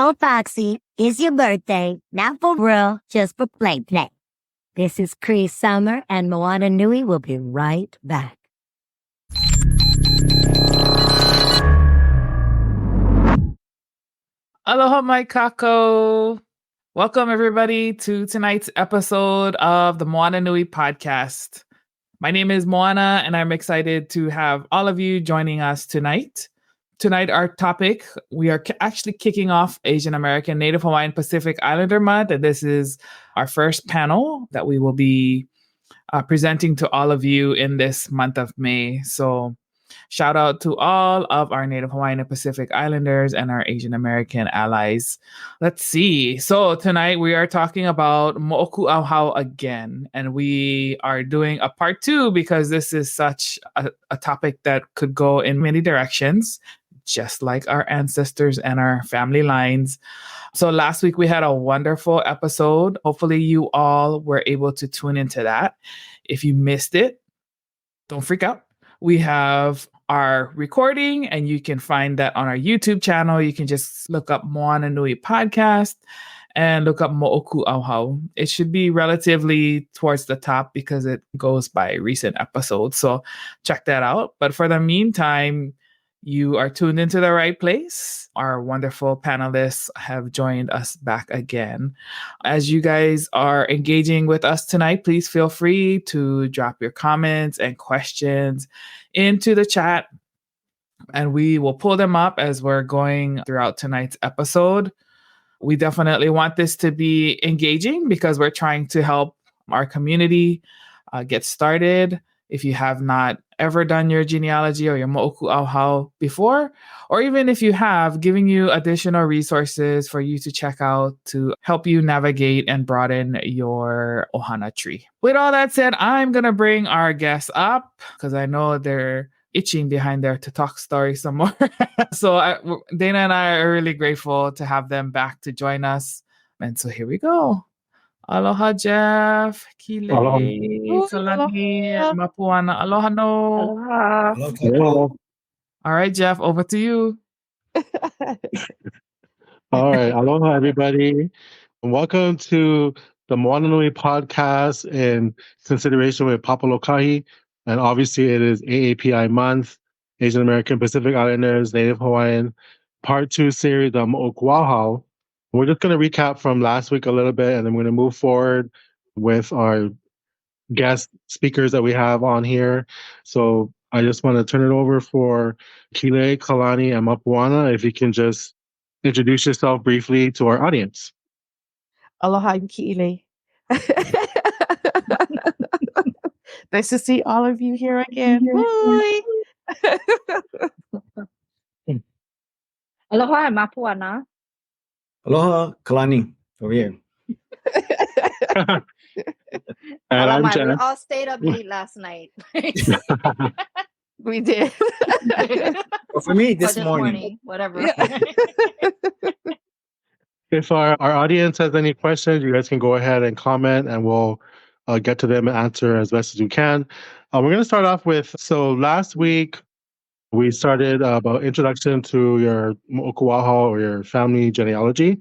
Oh, Foxy, it's your birthday. Not for real, just for play. This is Cree Summer, and Moana Nui will be right back. Aloha, my kako. Welcome, everybody, to tonight's episode of the Moana Nui podcast. My name is Moana, and I'm excited to have all of you joining us tonight. Tonight, our topic, we are actually kicking off Asian American, Native Hawaiian, Pacific Islander Month, and this is our first panel that we will be presenting to all of you in this month of May. So shout out to all of our Native Hawaiian and Pacific Islanders and our Asian American allies. Let's see. So tonight we are talking about Moʻokūʻauhau again, and we are doing a part 2 because this is such a topic that could go in many directions, just like our ancestors and our family lines. So last week we had a wonderful episode. Hopefully you all were able to tune into that. If you missed it, don't freak out. We have our recording, and you can find that on our YouTube channel. You can just look up Moana Nui Podcast and look up Moʻokūʻauhau. It should be relatively towards the top because it goes by recent episodes. So check that out. But for the meantime, you are tuned into the right place. Our wonderful panelists have joined us back again. As you guys are engaging with us tonight, please feel free to drop your comments and questions into the chat, and we will pull them up as we're going throughout tonight's episode. We definitely want this to be engaging because we're trying to help our community get started. If you have not ever done your genealogy or your Moʻokūʻauhau before, or even if you have, giving you additional resources for you to check out to help you navigate and broaden your ohana tree. With all that said, I'm going to bring our guests up because I know they're itching behind there to talk stories some more. So Dana and I are really grateful to have them back to join us. And so here we go. Aloha, Jeff, Kiʻilei, Kalani, and Mapuana. Aloha, no. Aloha. All right, Jeff, over to you. All right. Aloha, everybody. And welcome to the Moana Nui podcast in consideration with Papalokahi. And obviously, it is AAPI month, Asian American Pacific Islanders, Native Hawaiian, part 2 series of Moʻokūʻauhau. We're just going to recap from last week a little bit, and then we're going to move forward with our guest speakers that we have on here. So I just want to turn it over for Kiʻilei, Kalani, and Mapuana. If you can just introduce yourself briefly to our audience. Aloha, I'm Kiʻilei. Nice to see all of you here again. Bye. Aloha, I'm Mapuana. Aloha, Kalani, over here. And I'm We Jeff. all stayed up late last night. We did. Well, for me, this morning. Whatever. If our audience has any questions, you guys can go ahead and comment, and we'll get to them and answer as best as we can. We're going to start off with, so last week we started about introduction to your Moʻokūʻauhau or your family genealogy.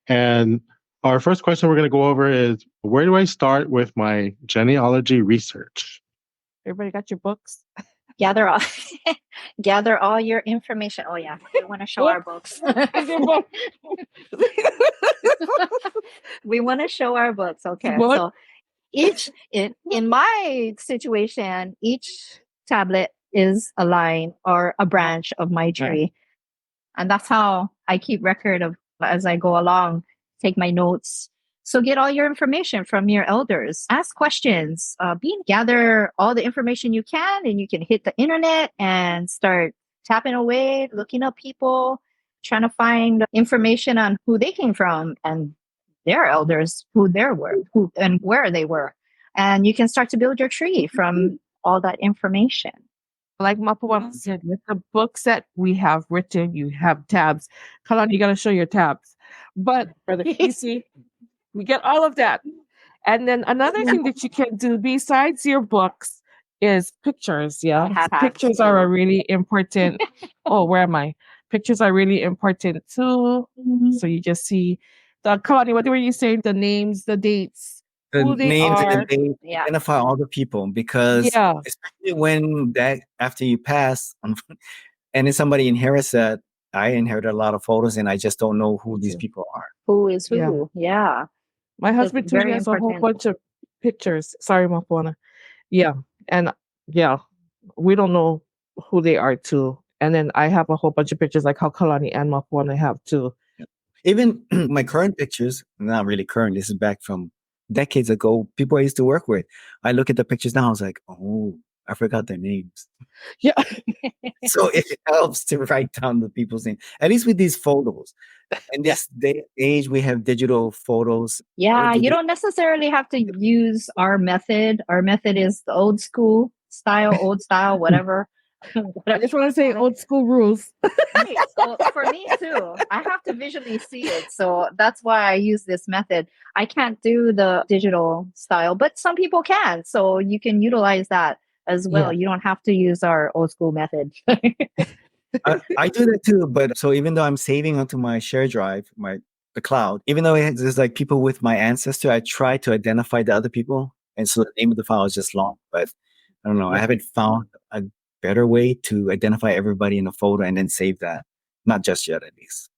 And our first question we're going to go over is, where do I start with my genealogy research? Everybody got your books? gather all your information. Oh yeah, we want to show our books. We want to show our books. Okay, so each in my situation, each tablet is a line or a branch of my tree, and that's how I keep record of as I go along. Take my notes. So get all your information from your elders. Ask questions. Gather all the information you can, and you can hit the internet and start tapping away, looking up people, trying to find information on who they came from and their elders, who they were, who and where they were. And you can start to build your tree from all that information. Like Mapuana said, with the books that we have written, you have tabs. Kalani, you got to show your tabs. But Brother Casey, we get all of that. And then another thing that you can do besides your books is pictures. Yeah, pictures are a really important. Oh, where am I? Pictures are really important too. So you just see the Kalani, what were you saying? The names, the dates, The who they names and are. the dates Yeah. identify all the people because Yeah. especially when that after you pass and then somebody inherits that, I inherited a lot of photos and I just don't know who these people are. Who is Yeah. who? Yeah. My So husband it's too, he very has a whole important. bunch of pictures. Sorry, Mapuana. Yeah. And yeah, we don't know who they are too. And then I have a whole bunch of pictures like how Kalani and Mapuana have too. Even my current pictures, not really current, this is back from decades ago, people I used to work with. I look at the pictures now, I was like, oh, I forgot their names. Yeah. So it helps to write down the people's name, at least with these photos. And this day age, we have digital photos. Yeah, do you they- don't necessarily have to use our method. Our method is the old style, whatever. I just want to say old school rules. Right. So for me too, I have to visually see it. So that's why I use this method. I can't do the digital style, but some people can. So you can utilize that as well. Yeah. You don't have to use our old school method. I do that too, but so even though I'm saving onto my share drive, the cloud, even though there's like people with my ancestor, I try to identify the other people, and so the name of the file is just long. But I don't know, I haven't found a better way to identify everybody in a photo and then save that. Not just yet, at least.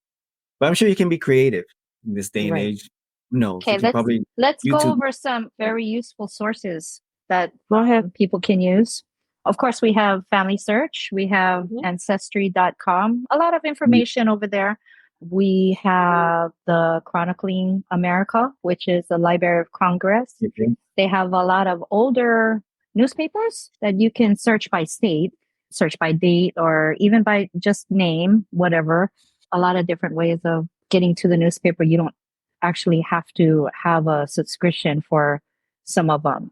But I'm sure you can be creative in this day and Right. age. No, Okay, you can probably let's go YouTube. over some very useful sources that Go ahead. people can use. Of course, we have Family Search. We have Mhm. Ancestry.com. A lot of information over there. We have the Chronicling America, which is the Library of Congress. Okay. They have a lot of older newspapers that you can search by state, search by date, or even by just name, whatever. A lot of different ways of getting to the newspaper. You don't actually have to have a subscription for some of them.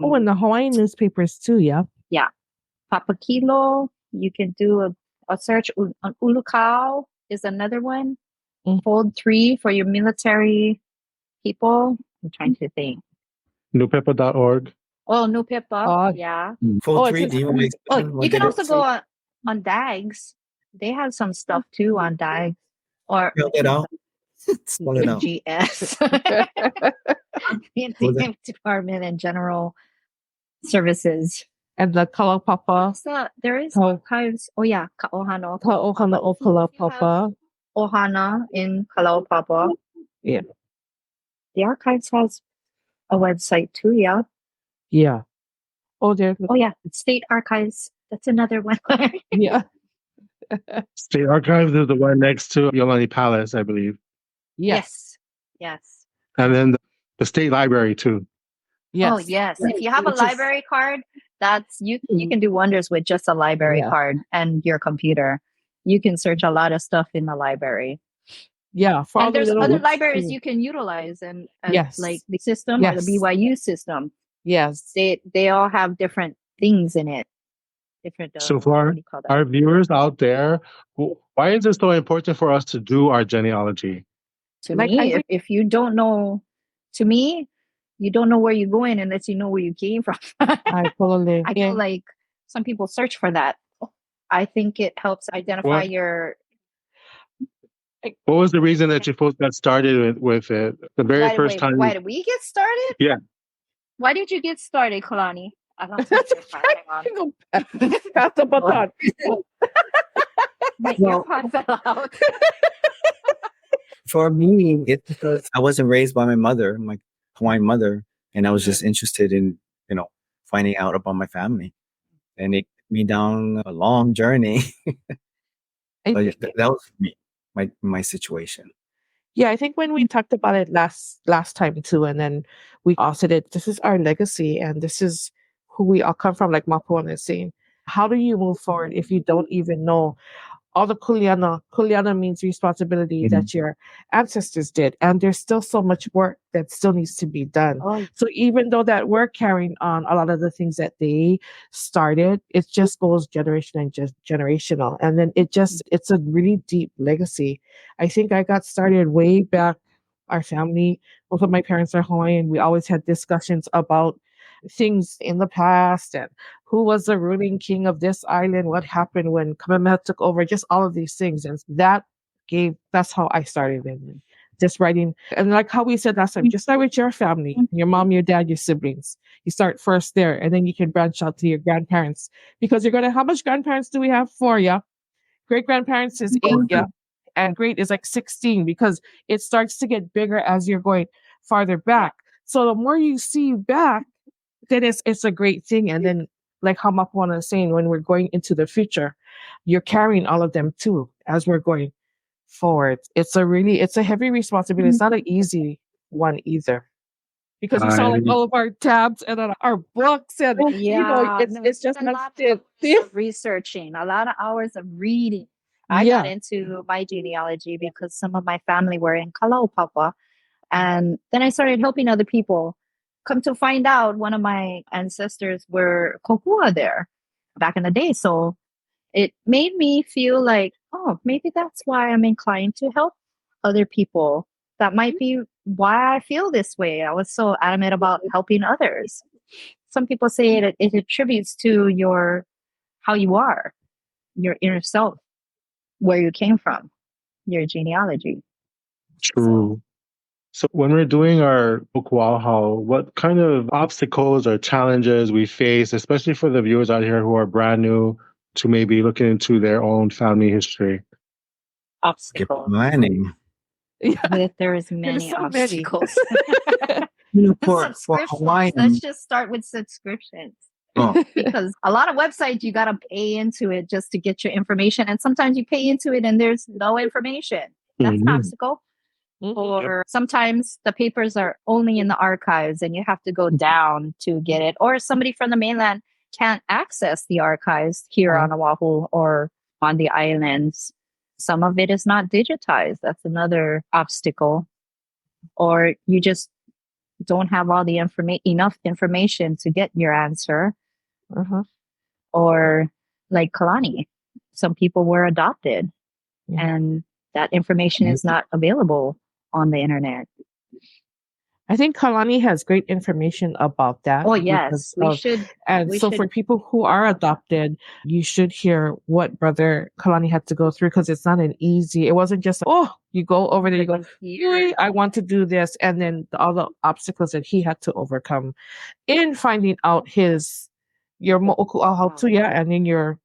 Oh, and the Hawaiian newspapers too, yeah. Papakilo, you can do a search. Ulukau is another one. Mm. Fold 3 for your military people. I'm trying to think. Newpepa.org. Oh, Nupepa. Oh. Yeah. Fold Oh, 3, it's do you want to Oh, explain what you can that also is? go on DAGs. They have some stuff too on DAGs. Or Spell it out. Spell it out. GS. Was The Department and General Services. and the Kalapapa. So there is Oh. archives. Oh yeah, Ka'ohana. Ohana o Kalapapa. Ohana in Kalaupapa. Yeah. The archives has a website too, yeah. Yeah. Oh, there. Oh yeah, State Archives. That's another one. Yeah. State Archives is the one next to Yolani Palace, I believe. Yes. Yes. And then the State Library, too. Yes. Oh yes. If you have a Which is- library card, that's you can do wonders with just a library Yeah. card and your computer. You can search a lot of stuff in the library. Yeah. For all And the there's little other books, libraries too. you can utilize and Yes. like the system or the Yes. BYU system. Yes. They all have different things in it. Different So far, what do you call that? our viewers out there, why is it so important for us to do our genealogy? To Like, me, I think- if you don't know, to me, you don't know where you're going unless you know where you came from. I totally. I Yeah. feel like some people search for that. I think it helps identify What? your. What was the reason that you folks got started with it? The very first time. Why did we get started? Yeah. Why did you get started, Kalani? I don't think you're fine. Hang on. Pass the baton. My Well- earpod fell out. For me, it's because I wasn't raised by my mother, my Hawaiian mother, and I was just interested in, finding out about my family. And it took me down a long journey. I But think- that was me, my situation. Yeah, I think when we talked about it last time too, and then we also did, this is our legacy and this is who we all come from, like Mapuana is saying. How do you move forward if you don't even know all the kuleana? Kuleana means responsibility Mhm. that your ancestors did. And there's still so much work that still needs to be done. Oh, So even though that we're carrying on a lot of the things that they started, it just goes generation and just generational. And then it's a really deep legacy. I think I got started way back. Our family, both of my parents are Hawaiian. We always had discussions about things in the past and who was the ruling king of this island, what happened when Kamehameha took over, just all of these things. And that's how I started in just writing. And like how we said last time, just start with your family, your mom, your dad, your siblings. You start first there, and then you can branch out to your grandparents, because you're gonna, how much grandparents do we have? 4, yeah. Great grandparents is 8, yeah. And great is like 16, because it starts to get bigger as you're going farther back. So the more you see back, then it's a great thing. And then, like how Mapuana is saying, when we're going into the future, you're carrying all of them too as we're going forward. It's a heavy responsibility. It's not an easy one either, because we saw like all of our tabs and our books, and it's just a lot stiff. of researching, a lot of hours of reading. I got into my genealogy because some of my family were in Kalaupapa, and then I started helping other people. Come to find out, one of my ancestors were kokua there back in the day. So it made me feel like, oh, maybe that's why I'm inclined to help other people. That might be why I feel this way. I was so adamant about helping others. Some people say it attributes to how you are, your inner self, where you came from, your genealogy. True. So when we're doing our Moʻokūʻauhau, what kind of obstacles or challenges we face, especially for the viewers out here who are brand new to maybe looking into their own family history? Obstacles. Planning. There's many obstacles. For Hawaiian, let's just start with subscriptions. Because a lot of websites, you got to pay into it just to get your information. And sometimes you pay into it and there's no information. That's an obstacle. Or sometimes the papers are only in the archives and you have to go down to get it. Or somebody from the mainland can't access the archives here on Oahu or on the islands. Some of it is not digitized. That's another obstacle. Or you just don't have all the enough information to get your answer. Or like Kalani, some people were adopted and that information is not available on the internet. I think Kalani has great information about that. Oh, yes. We should. For people who are adopted, you should hear what Brother Kalani had to go through, because it's not it wasn't just, you go over there, you go, Yuen, I want to do this. And then all the obstacles that he had to overcome in finding out your Moʻokūʻauhau too, and then your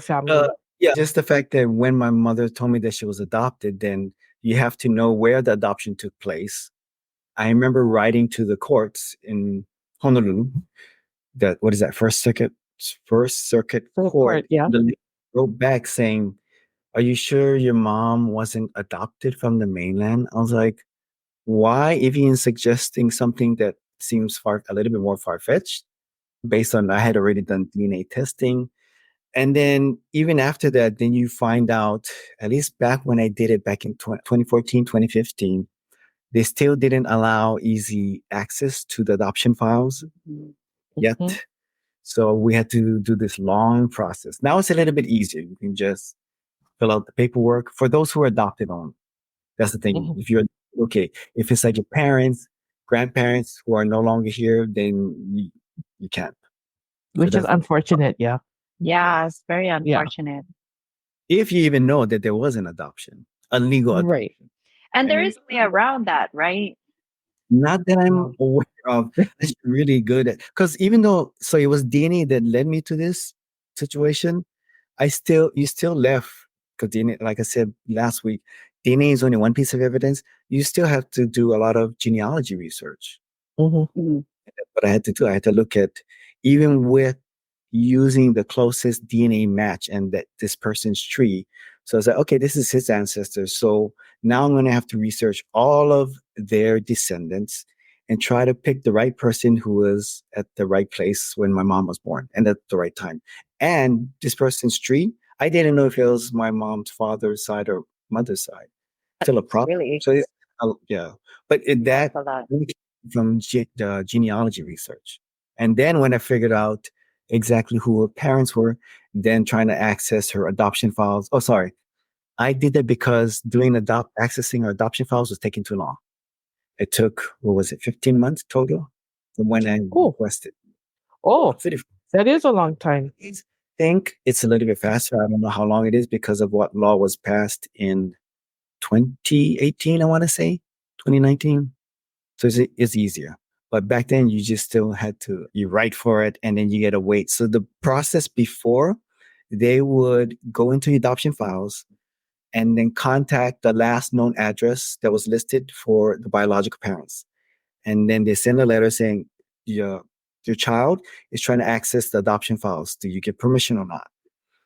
family. Just the fact that when my mother told me that she was adopted, then you have to know where the adoption took place. I remember writing to the courts in Honolulu, First Circuit Court. They wrote back saying, "Are you sure your mom wasn't adopted from the mainland?" I was like, "Why even suggesting something that seems a little bit more far-fetched?" Based on, I had already done DNA testing. And then even after that, then you find out, at least back when I did it back in 2014, 2015, they still didn't allow easy access to the adoption files yet. So we had to do this long process. Now it's a little bit easier. You can just fill out the paperwork for those who are adopted on. That's the thing. If if it's like your parents, grandparents who are no longer here, then you can't. Which is unfortunate, yeah. Yeah, it's very unfortunate. If you even know that there was an adoption, a legal adoption. Right. And there is a way around that, right? Not that I'm aware of. That's really good at, because even though, it was DNA that led me to this situation, you still left, because DNA, like I said last week, DNA is only one piece of evidence. You still have to do a lot of genealogy research. But I had to look at, even with using the closest DNA match and that this person's tree. So I was like, okay, this is his ancestors. So now I'm going to have to research all of their descendants and try to pick the right person who was at the right place when my mom was born and at the right time. And this person's tree, I didn't know if it was my mom's father's side or mother's side. Still a problem. Really? So but that from the genealogy research. And then when I figured out exactly who her parents were, then trying to access her adoption files. Oh, sorry. I did that because accessing her adoption files was taking too long. It took, 15 months total? from when I Cool. requested. Oh, 34. that is a long time. I think it's a little bit faster. I don't know how long it is because of what law was passed in 2018, I want to say, 2019. So it's easier. But back then, you just still had to, you write for it and then you get to wait. So the process before, they would go into adoption files and then contact the last known address that was listed for the biological parents. And then they send a letter saying, your child is trying to access the adoption files. Do you get permission or not?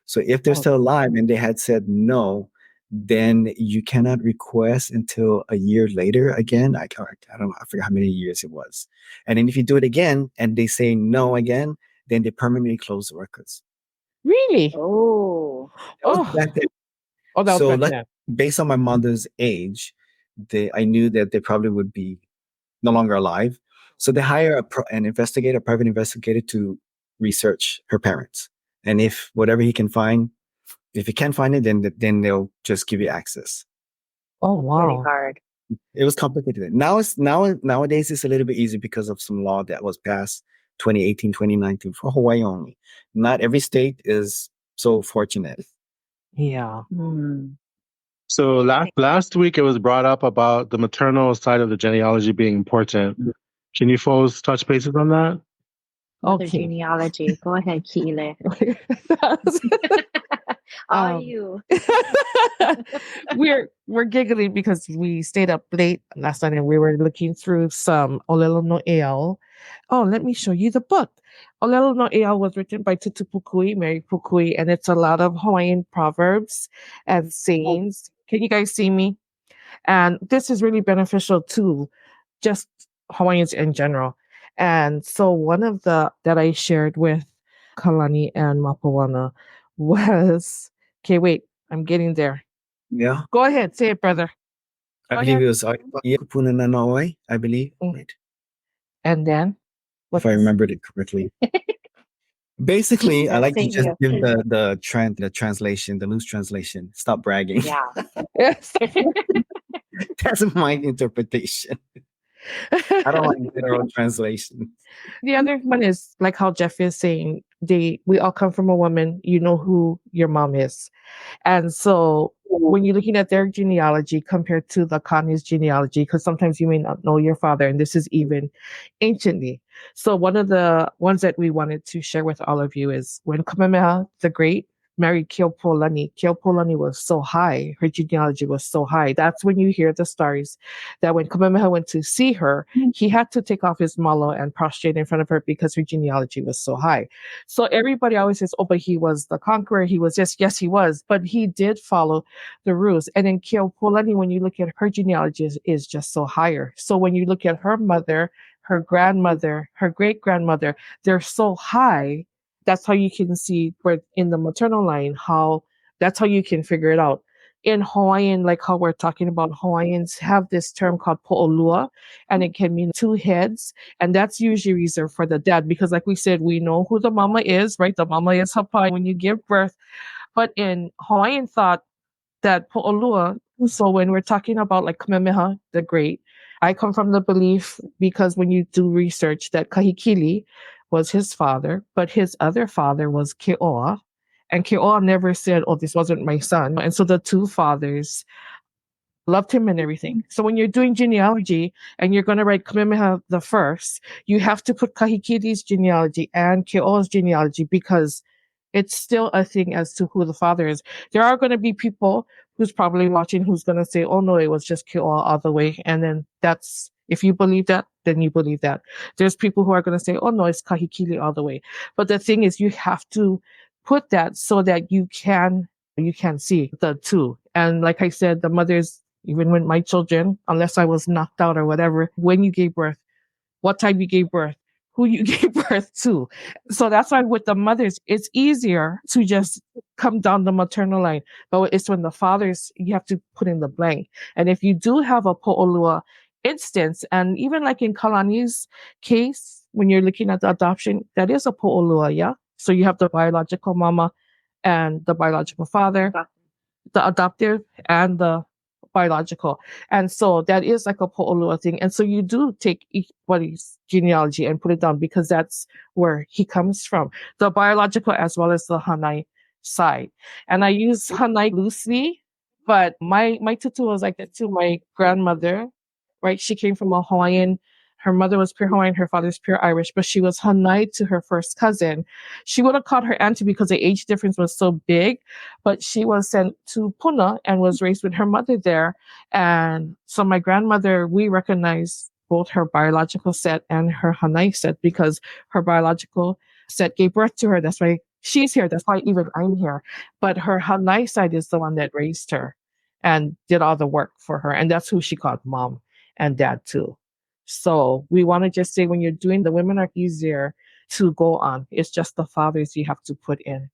So if they're still alive and they had said no, then you cannot request until a year later again. I don't know. I forget how many years it was. And then if you do it again and they say no again, then they permanently close the records. Really? Oh. That was back then. Oh, that was So back then. based on my mother's age, I knew that they probably would be no longer alive. So they hire a private investigator to research her parents. And if whatever he can find, if he can't find it, then they'll just give you access. Oh, Very wow. hard. It was complicated. Nowadays it's a little bit easier because of some law that was passed 2018, 2019 for Hawaii only. Not every state is so fortunate. Yeah. So last week it was brought up about the maternal side of the genealogy being important. Can you folks touch bases on that? Another Okay. genealogy. Go ahead, Kiʻilei. Are you? We're giggling because we stayed up late last night and we were looking through some Olelo No'eau. Oh, let me show you the book. Olelo No'eau was written by Tutu Pukui, Mary Pukui, and it's a lot of Hawaiian proverbs and sayings. Can you guys see me? And this is really beneficial to just Hawaiians in general. And so one of the that I shared with Kalani and Mapuana was, okay, wait, I'm getting there. Yeah. Go ahead, say it, brother. I Go believe ahead. it was Kupuna Nanoi, I believe. Right. And then? If I remembered it correctly. Basically, I like to just give the translation, the loose translation. Stop bragging. Yeah. That's my interpretation. I don't like literal translation. The other one is like how Jeff is saying, we all come from a woman, you know who your mom is. And so when you're looking at their genealogy compared to the Kani's genealogy, because sometimes you may not know your father, and this is even anciently. So one of the ones that we wanted to share with all of you is when Kamehameha the Great married Keopuolani. Keopuolani was so high. Her genealogy was so high. That's when you hear the stories that when Kamehameha went to see her, he had to take off his malo and prostrate in front of her because her genealogy was so high. So everybody always says, oh, but he was the conqueror. He was yes, he was. But he did follow the rules. And then Keopuolani, when you look at her genealogy, is just so higher. So when you look at her mother, her grandmother, her great-grandmother, they're so high. That's how you can see where in the maternal line, that's how you can figure it out. In Hawaiian, like how we're talking about, Hawaiians have this term called po'olua, and it can mean two heads. And that's usually reserved for the dad because like we said, we know who the mama is, right? The mama is hapai when you give birth. But in Hawaiian thought, that po'olua, so when we're talking about like Kamehameha the Great, I come from the belief because when you do research that Kahikili was his father, but his other father was Keoa. And Keoa never said, oh, this wasn't my son. And so the two fathers loved him and everything. So when you're doing genealogy and you're going to write Kamehameha the First, you have to put Kahikili's genealogy and Keoa's genealogy because it's still a thing as to who the father is. There are going to be people who's probably watching who's going to say, oh no, it was just Keoa all the way. And then that's, if you believe that, then you believe that. There's people who are going to say, oh no, it's Kahikili all the way. But the thing is, you have to put that so that you can see the two. And like I said, the mothers, even when my children, unless I was knocked out or whatever, when you gave birth, what time you gave birth, who you gave birth to. So that's why with the mothers, it's easier to just come down the maternal line. But it's when the fathers, you have to put in the blank. And if you do have a po'olua instance, and even like in Kalani's case, when you're looking at the adoption, that is a po'olua, yeah? So you have the biological mama and the biological father, the adoptive and the biological. And so that is like a po'olua thing. And so you do take each body's genealogy and put it down because that's where he comes from, the biological as well as the Hanai side. And I use Hanai loosely, but my tutu was like that too. My grandmother, right? She came from a Hawaiian. Her mother was pure Hawaiian, her father's pure Irish, but she was Hanai to her first cousin. She would have called her auntie because the age difference was so big, but she was sent to Puna and was raised with her mother there. And so my grandmother, we recognize both her biological set and her Hanai set because her biological set gave birth to her. That's why she's here. That's why even I'm here. But her Hanai side is the one that raised her and did all the work for her. And that's who she called mom and dad too. So we want to just say when you're doing, the women are easier to go on. It's just the fathers you have to put in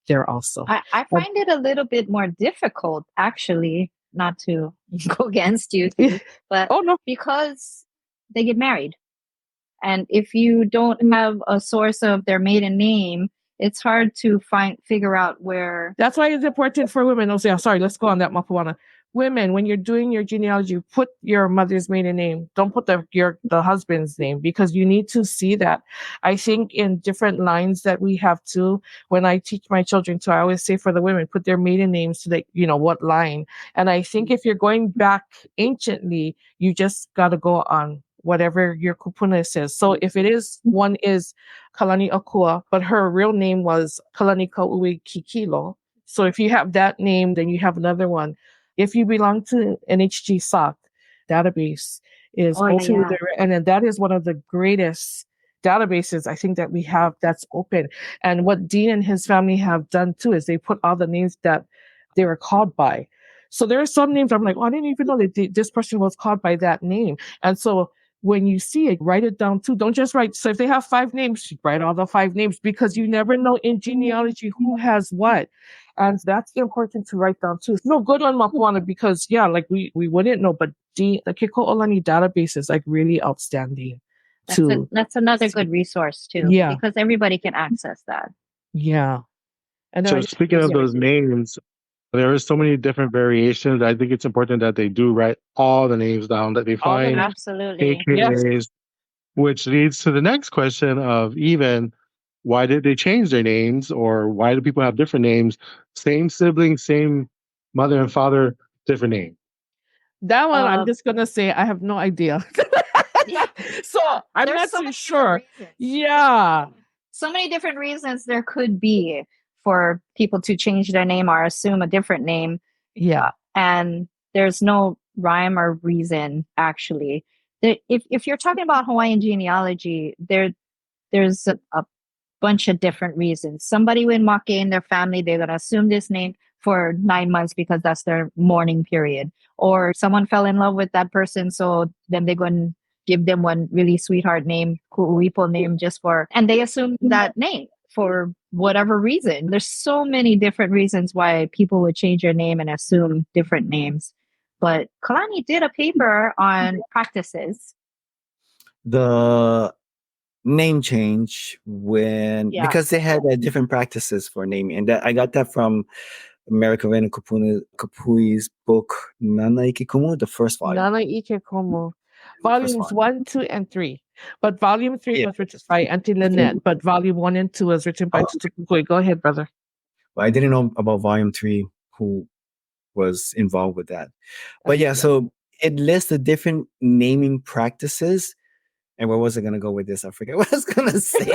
there also. I find it a little bit more difficult, actually, not to go against you, but oh no, because they get married. And if you don't have a source of their maiden name, it's hard to figure out where. That's why it's important for women. Oh, sorry, let's go on that, Mapuana. Women, when you're doing your genealogy, put your mother's maiden name. Don't put the husband's name because you need to see that. I think in different lines that we have too, when I teach my children too, I always say for the women, put their maiden names to what line. And I think if you're going back anciently, you just got to go on whatever your kupuna says. So if it is, one is Kalani Akua, but her real name was Kalani Kauui Kikilo. So if you have that name, then you have another one. If you belong to NHG SOC database is and then that is one of the greatest databases I think that we have that's open. And what Dean and his family have done too is they put all the names that they were called by. So there are some names I'm like, I didn't even know that this person was called by that name. And so when you see it, write it down too. Don't just write. So if they have 5 names, write all the 5 names because you never know in genealogy who has what. And that's important to write down too. No, good on Mapuana because we wouldn't know, but the Kiko'olani database is like really outstanding. That's another good resource too. Yeah. Because everybody can access that. Yeah. And so speaking of those names, there are so many different variations. I think it's important that they do write all the names down that they find. Absolutely. AKAs, which leads to the next question of even why did they change their names, or why do people have different names? Same sibling, same mother and father, different name. That one, I'm just gonna say I have no idea. So I'm not so sure. Yeah. So many different reasons there could be for people to change their name or assume a different name. Yeah. And there's no rhyme or reason, actually. If you're talking about Hawaiian genealogy, there's a bunch of different reasons. Somebody with make in their family, they're going to assume this name for 9 months because that's their mourning period. Or someone fell in love with that person, so then they're going to give them one really sweetheart name, ku'uipo name, and they assume that name for whatever reason. There's so many different reasons why people would change their name and assume different names. But Kalani did a paper on practices. The name change because they had different practices for naming, and I got that from America Renaud Kapui's book Nana Ikikumu, the first volume. Nana Ikikumu, volumes 1, 2, and 3. But volume 3 was written by Auntie Lynette, but volume 1 and 2 was written by Tutukukui. Go ahead, brother. Well, I didn't know about volume 3 who was involved with that. But so it lists the different naming practices. And where was I going to go with this? I forget what I was going to say.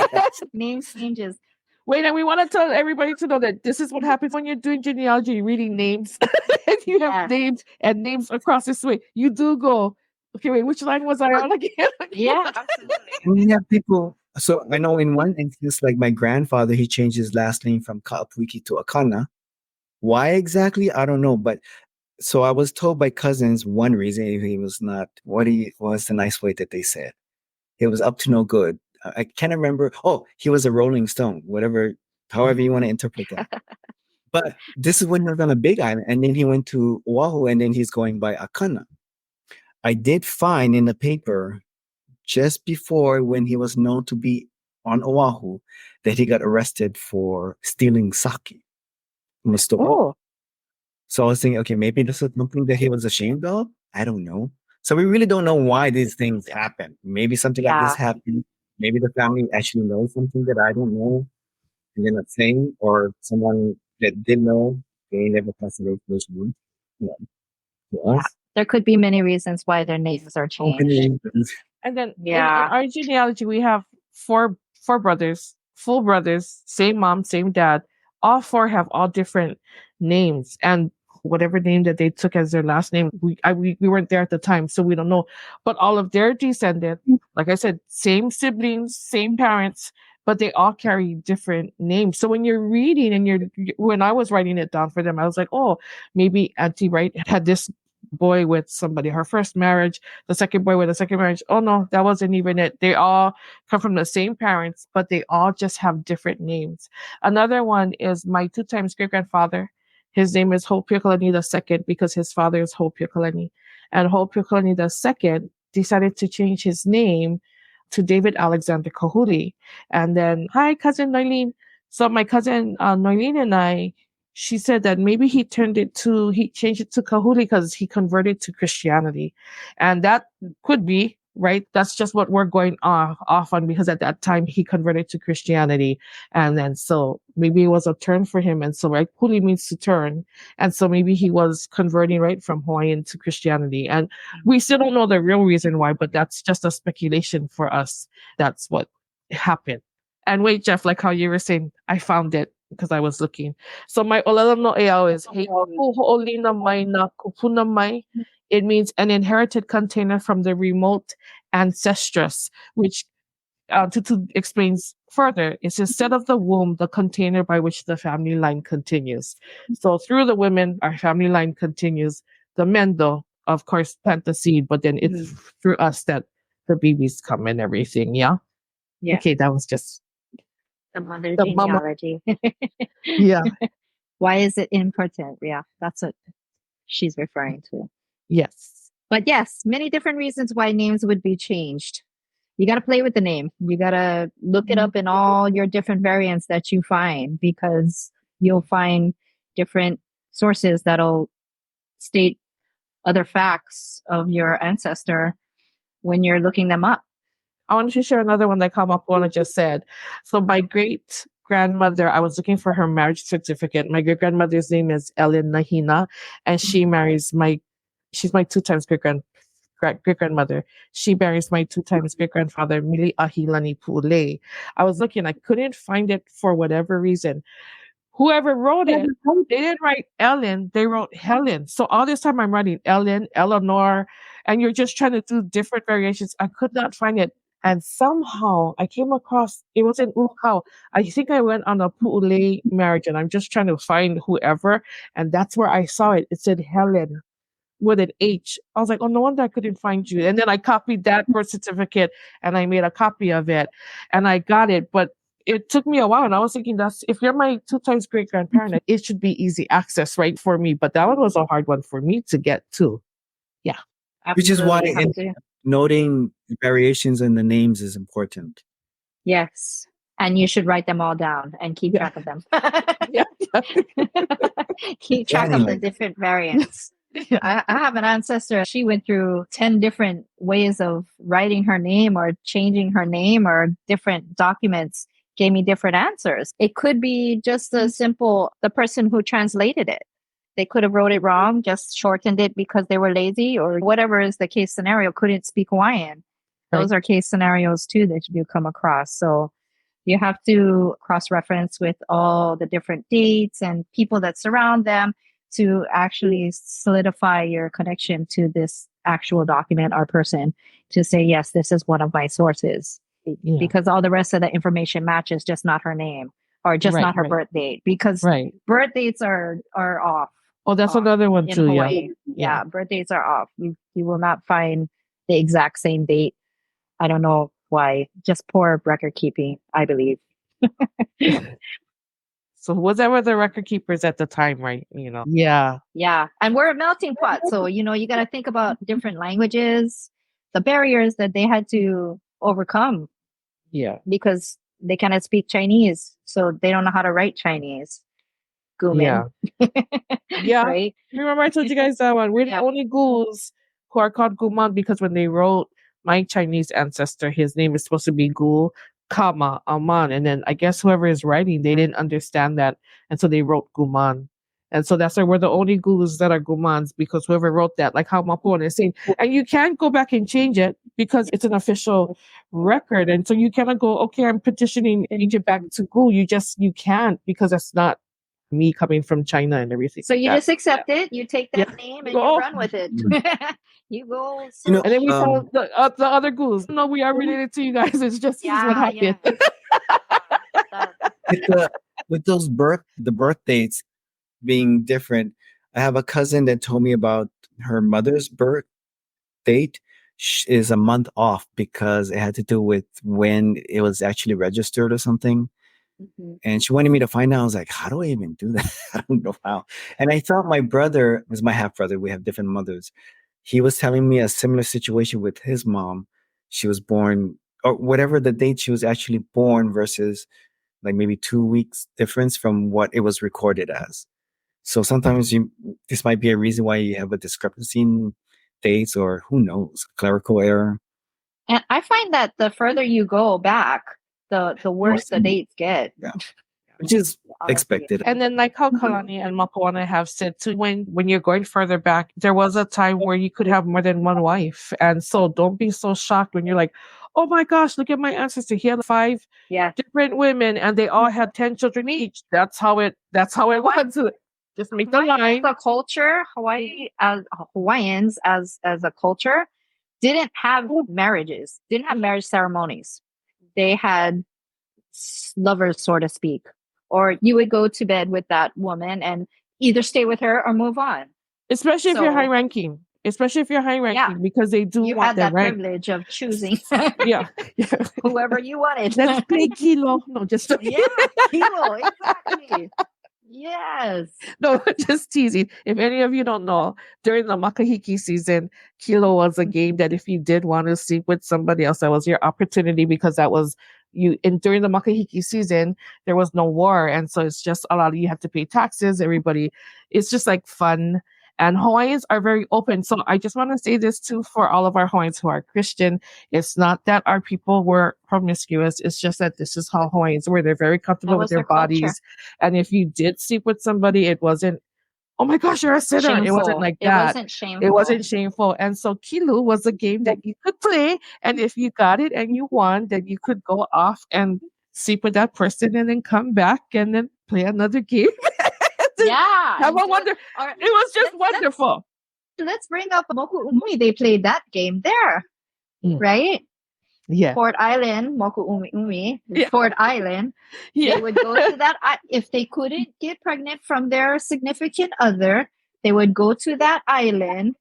Name changes. Wait, and we want to tell everybody to know that this is what happens when you're doing genealogy, you're reading names. And you have names and names across this way. You do go, okay, wait, which line was I on again? Yeah, absolutely. We have people. So I know in one instance, like my grandfather, he changed his last name from Ka'apuiki to Akana. Why exactly? I don't know. But so I was told by cousins one reason he was not, what was the nice way that they said? It was up to no good. I can't remember. Oh, he was a Rolling Stone, however you want to interpret that. But this is when we were on a big island. And then he went to Oahu and then he's going by Akana. I did find in the paper just before when he was known to be on Oahu that he got arrested for stealing sake. Oh. So I was thinking, okay, maybe this is something that he was ashamed of. I don't know. So we really don't know why these things happen. Maybe something like this happened. Maybe the family actually knows something that I don't know, and they're not saying, or someone that did know, they never passed away from this room. To us. There could be many reasons why their names are changed. And then in our genealogy, we have four brothers, full brothers, same mom, same dad. All four have all different names, and whatever name that they took as their last name, we weren't there at the time, so we don't know. But all of their descendants, like I said, same siblings, same parents, but they all carry different names. So when you're reading and when I was writing it down for them, I was like, oh, maybe Auntie Wright had this boy with somebody, her first marriage, the second boy with a second marriage. Oh no, that wasn't even it. They all come from the same parents, but they all just have different names. Another one is my 2 times great-grandfather. His name is Ho'opiakalani II because his father is Ho'opiakalani. And Ho'opiakalani II decided to change his name to David Alexander Kahuli. And then, hi, cousin Noelene. So my cousin Noelene and I, she said that maybe he changed it to Kahuli because he converted to Christianity. And that could be, right? That's just what we're going off on, because at that time he converted to Christianity. And then so maybe it was a turn for him. And so, right, Huli means to turn. And so maybe he was converting, right, from Hawaiian to Christianity. And we still don't know the real reason why, but that's just a speculation for us. That's what happened. And wait, Jeff, like how you were saying, I found it because I was looking. So my olalam no eao is Hei ho'olina mai na kupuna mai. It means an inherited container from the remote ancestress, which to explains further, it's instead of the womb, the container by which the family line continues. So through the women, our family line continues. The men, though, of course, plant the seed, but then it's through us that the babies come and everything. Yeah. Okay, that was just the mother genealogy. Yeah. Why is it important? Yeah, that's what she's referring to. Yes. But yes, many different reasons why names would be changed. You got to play with the name. You got to look it up in all your different variants that you find, because you'll find different sources that'll state other facts of your ancestor when you're looking them up. I wanted to share another one that Mapuana just said. So my great-grandmother, I was looking for her marriage certificate. My great-grandmother's name is Ellen Nahina, and she marries she's my 2 times great-grandmother. She marries my 2 times great-grandfather, Mili Ahilani Pule. I was looking, I couldn't find it for whatever reason. Whoever wrote it, they didn't write Ellen, they wrote Helen. So all this time I'm writing Ellen, Eleanor, and you're just trying to do different variations. I could not find it. And somehow I came across, it was in Ukau. I think I went on a Pu'ule marriage, and I'm just trying to find whoever. And that's where I saw it. It said Helen with an H. I was like, oh, no wonder I couldn't find you. And then I copied that birth certificate and I made a copy of it and I got it. But it took me a while. And I was thinking, if you're my 2 times great-grandparent, it should be easy access, right, for me. But that one was a hard one for me to get too. Yeah. Which is why noting variations in the names is important. Yes. And you should write them all down and keep track of them. Keep track of the different variants. I have an ancestor. She went through 10 different ways of writing her name or changing her name, or different documents gave me different answers. It could be just a simple, the person who translated it. They could have wrote it wrong, just shortened it because they were lazy, or whatever is the case scenario, couldn't speak Hawaiian. Those are case scenarios too that you come across. So you have to cross-reference with all the different dates and people that surround them to actually solidify your connection to this actual document or person, to say, yes, this is one of my sources. Yeah. Because all the rest of the information matches, just not her name or just not her birth date, because birth dates are off. Oh, that's another one too. Hawaii. Yeah, birth dates are off. You will not find the exact same date. I don't know why. Just poor record keeping, I believe. So whatever the record keepers at the time, right? Yeah. Yeah. And we're a melting pot. So, you got to think about different languages, the barriers that they had to overcome. Yeah. Because they cannot speak Chinese. So they don't know how to write Chinese. Guman. Yeah. Right? Remember I told you guys that one. We're the Yeah. only ghouls who are called Guman because when they wrote my Chinese ancestor, his name is supposed to be Gu, comma, Aman. And then I guess whoever is writing, they didn't understand that. And so they wrote Guman. And so that's why we're the only ghouls that are Gumans because whoever wrote that, like how Mapuana is saying, and you can't go back and change it because it's an official record. And so you cannot go, okay, I'm petitioning and change it back to Gu. You can't because that's not me coming from China and everything. So you like just accept it, you take that Yeah. name and Go. you run with it. You go search. You know, And then we tell the other ghouls, no, we are related to you guys. It's just this is what happened. with those the birth dates being different, I have a cousin that told me about her mother's birth date is a month off because it had to do with when it was actually registered or something. Mhm. And she wanted me to find out. I was like, how do I even do that? I don't know how. And I thought my brother was my half brother. We have different mothers. He was telling me a similar situation with his mom. She was born, or whatever the date she was actually born versus like maybe 2 weeks difference from what it was recorded as. So sometimes this might be a reason why you have a discrepancy in dates, or who knows, clerical error. And I find that the further you go back, the worse the dates get. Yeah. Which is Honestly. expected. And then like how Kalani and Mapuana have said too, when you're going further back, there was a time where you could have more than one wife. And so don't be so shocked when you're like, oh my gosh, look at my ancestor. He had 5 different women and they all had 10 children each. That's how it was. Just make the line. The culture, Hawaiians as a culture didn't have marriages, didn't have marriage ceremonies. They had lovers, so to speak. Or you would go to bed with that woman and either stay with her or move on. Especially if you're high ranking. Because they do you want had their that rank. privilege of choosing Yeah. whoever you wanted. Let's play Kilo. No, just Kilo, exactly. Yes. No, just teasing. If any of you don't know, during the Makahiki season, Kilo was a game that if you did want to sleep with somebody else, that was your opportunity because that was you. And during the Makahiki season, there was no war. And so it's just a lot of you have to pay taxes. Everybody, it's just like fun. And Hawaiians are very open. So I just want to say this too for all of our Hawaiians who are Christian. It's not that our people were promiscuous. It's just that this is how Hawaiians were. They're very comfortable with their bodies. Culture. And if you did sleep with somebody, it wasn't, oh my gosh, you're a sinner. Shameful. It wasn't like that. It wasn't shameful. And so Kilu was a game that you could play. And if you got it and you won, then you could go off and sleep with that person and then come back and then play another game. Yeah. Have a wonder. It was just wonderful. Let's bring up Moʻokūʻauhau. They played that game there, right? Yeah. Port Island, Moʻokūʻauhau, Yeah. Port Island. Yeah. They would go to that. If they couldn't get pregnant from their significant other, they would go to that island,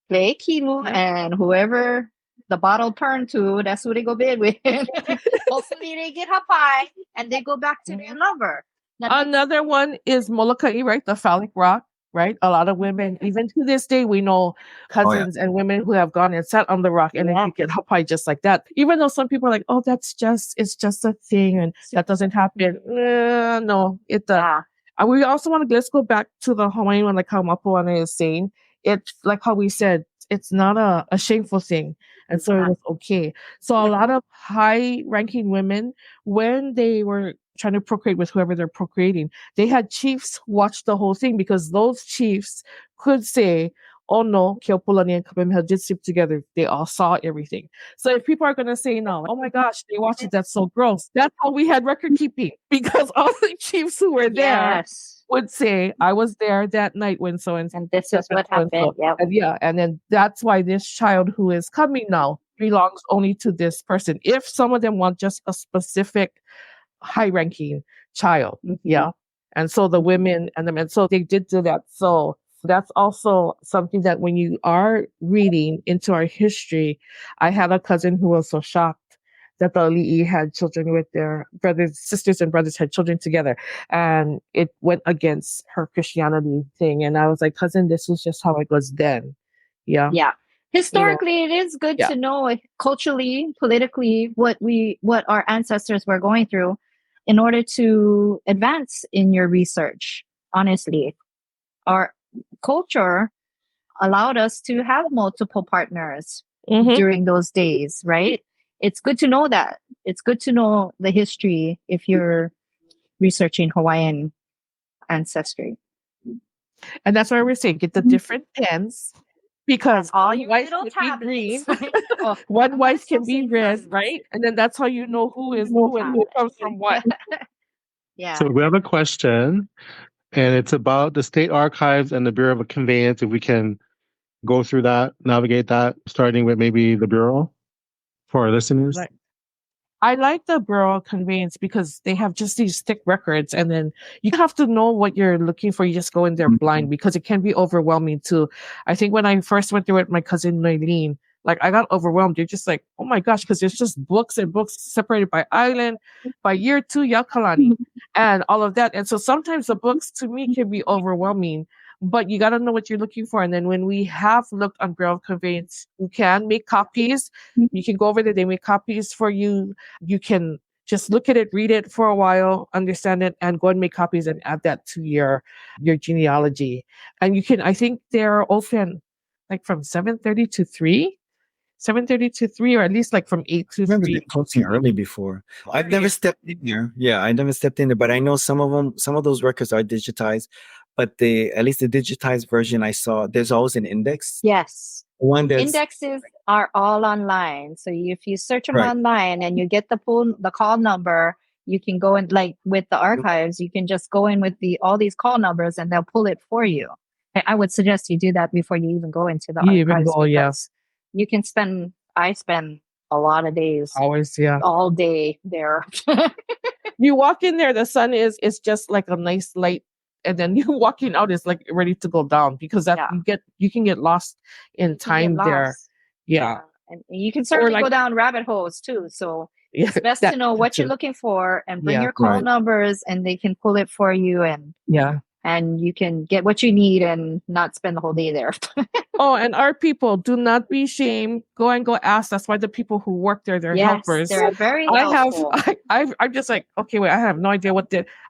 play Kilu, and whoever the bottle turned to, that's who they go bed with. Hopefully they get hapai and they go back to their lover. Another one is Molokai, right? The phallic rock, right? A lot of women, even to this day, we know cousins and women who have gone and sat on the rock and then you get hapai just like that. Even though some people are like, oh, it's just a thing and that doesn't happen. No, it does. And we also let's go back to the Hawaiian one, like how Mapuana is saying. It's like how we said, it's not a shameful thing. And so it was okay. So a lot of high-ranking women, when they were trying to procreate with whoever they're procreating, they had chiefs watch the whole thing because those chiefs could say, oh no, Keopulani and Kamehameha did sleep together. They all saw everything. So if people are going to say no, oh my gosh, they watched it, that's so gross. That's how we had record keeping because all the chiefs who were there would say, I was there that night when so-and-so. And this is what happened. And then that's why this child who is coming now belongs only to this person. If some of them want just a specific high-ranking child. Yeah. And so the women and the men, so they did do that. So that's also something that when you are reading into our history, I had a cousin who was so shocked that the Ali'i had children with their sisters and brothers had children together. And it went against her Christianity thing. And I was like, cousin, this was just how it was then. Yeah. Yeah. Historically, it is good to know culturally, politically, what our ancestors were going through. in order to advance in your research. Honestly, our culture allowed us to have multiple partners during those days, right? It's good to know that. It's good to know the history if you're researching Hawaiian ancestry. And that's why we're saying get the different pens, because all one your white little can be green, tablets. Oh, one white can be same red, tablets. right? And then that's how you know who is who and who comes from what. Yeah. So we have a question, and it's about the state archives and the Bureau of Conveyance. If we can go through that, navigate that, starting with maybe the Bureau for our listeners. Right. I like the Bureau of Conveyance because they have just these thick records, and then you have to know what you're looking for. You just go in there blind because it can be overwhelming too. I think when I first went through it, my cousin Noeline, like I got overwhelmed. You're just like, oh my gosh, because there's just books and books separated by island, by year 2, Kalani, and all of that. And so sometimes the books to me can be overwhelming. But you got to know what you're looking for. And then when we have looked on Bureau of Conveyance, you can make copies. You can go over there. They make copies for you. You can just look at it, read it for a while, understand it, and go and make copies and add that to your genealogy. And you can, I think they're open like from 7:30 to 3. 7:30 to 3, or at least like from 8 to I remember 3. them closing early before. I've never stepped in there. Yeah, I never stepped in there, but I know some of those records are digitized. But at least the digitized version I saw, there's always an index. Yes. One that's Indexes are all online. So if you search them Right. online and you get the call number, you can go in, like with the archives, you can just go in with all these call numbers and they'll pull it for you. I would suggest you do that before you even go into the You even archives. go, yeah. because you can I spend a lot of days, Always, yeah. all day there. You walk in there, the sun is just like a nice light, and then you walking out is like ready to go down because that you can get lost in time there. lost. Yeah. And you can certainly like- go down rabbit holes too. So Yeah, it's best to know what you're looking for and bring Yeah, your call right. numbers and they can pull it for you and you can get what you need and not spend the whole day there. Oh, and our people, do not be ashamed. Go ask. That's why the people who work there, they're helpers. They're very I helpful. I'm just like, okay, wait, I have no idea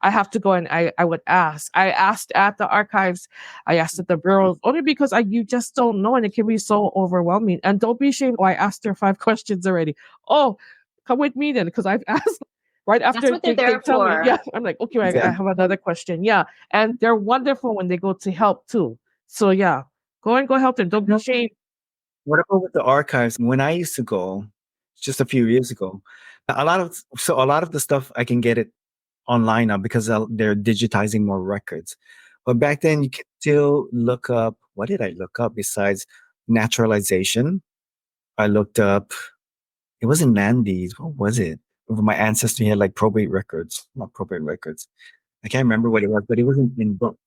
I have to go and I would ask. I asked at the archives. I asked at the bureau, only because you just don't know and it can be so overwhelming. And don't be ashamed. Oh, I asked her 5 questions already. Oh, come with me then, because I've asked right after That's what they're there tell for. me. Yeah, I'm like, okay, I have another question. Yeah, and they're wonderful when they go to help too. So yeah, go help them. Don't be ashamed. What about with the archives? When I used to go, just a few years ago, a lot of the stuff I can get it online now because they're digitizing more records. But back then, you could still look up. What did I look up besides naturalization? I looked up. It wasn't Nandy's. What was it? My ancestry had like probate records, not probate records. I can't remember what it was, but it wasn't in book.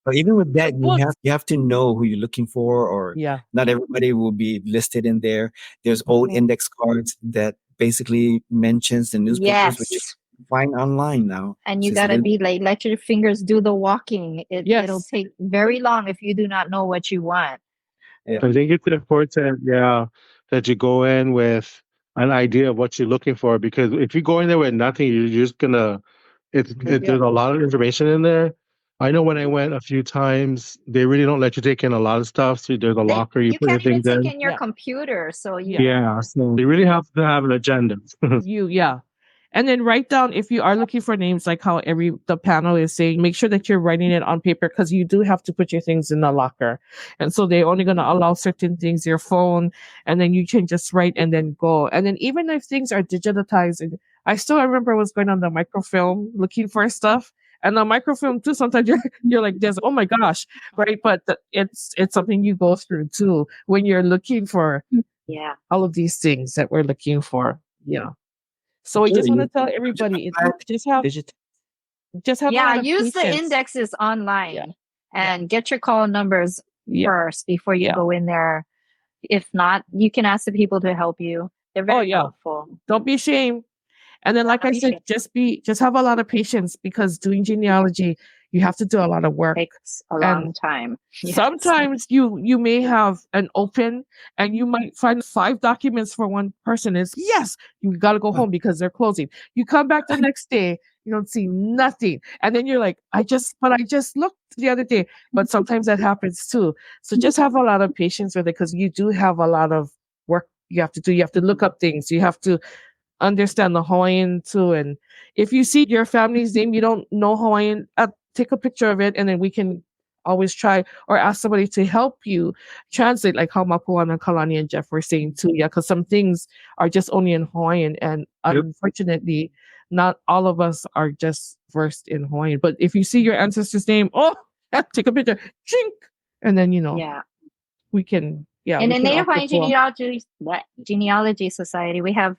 But even with that, you have to know who you're looking for, or not everybody will be listed in there. There's old index cards that basically mentions the newspapers, which you can find online now. And you gotta be like, let your fingers do the walking. It'll take very long if you do not know what you want. Yeah. I think it's important, that you go in with an idea of what you're looking for, because if you go in there with nothing, you're just gonna. There's a lot of information in there. I know when I went a few times, they really don't let you take in a lot of stuff. So there's a locker you put your things in. You can't even take in your computer, so so you really have to have an agenda. And then write down, if you are looking for names, like how the panel is saying, make sure that you're writing it on paper, because you do have to put your things in the locker. And so they're only going to allow certain things, your phone, and then you can just write and then go. And then even if things are digitized, I still remember I was going on the microfilm looking for stuff. And the microfilm too, sometimes you're like, there's, oh my gosh, right? But it's something you go through too when you're looking for all of these things that we're looking for. Yeah. So we just want to tell everybody, just have use patience. the indexes online and get your call numbers first before you go in there. If not, you can ask the people to help you. They're very helpful. Don't be ashamed. And then, like I said, just have a lot of patience, because doing genealogy, You have to do a lot of work. Takes a long time. Yes. Sometimes you may have an open and you might find 5 documents for one person. It's yes, you got to go home because they're closing. You come back the next day, you don't see nothing. And then you're like, I just looked the other day. But sometimes that happens too. So just have a lot of patience with it because you do have a lot of work you have to do. You have to look up things. You have to understand the Hawaiian too. And if you see your family's name, you don't know Hawaiian, take a picture of it and then we can always try or ask somebody to help you translate, like how Mapuana, Kalani, and Jeff were saying too. Yeah, because some things are just only in Hawaiian. And unfortunately, not all of us are just versed in Hawaiian. But if you see your ancestor's name, take a picture, chink, and then, we can, And in Native Hawaiian Genealogy Society, we have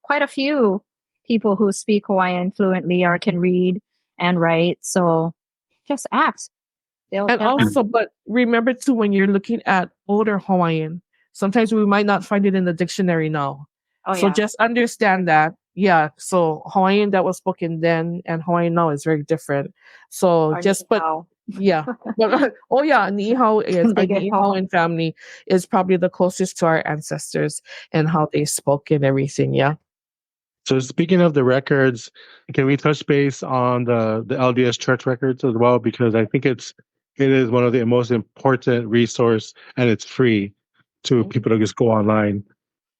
quite a few people who speak Hawaiian fluently or can read and write. So just ask. But remember too, when you're looking at older Hawaiian, sometimes we might not find it in the dictionary now. So just understand that. Yeah. So Hawaiian that was spoken then and Hawaiian now is very different. So But Ni'ihau is our Ni'ihauan family is probably the closest to our ancestors and how they spoke and everything. Yeah. So speaking of the records, can we touch base on the LDS church records as well? Because I think it is one of the most important resource and it's free to people to just go online.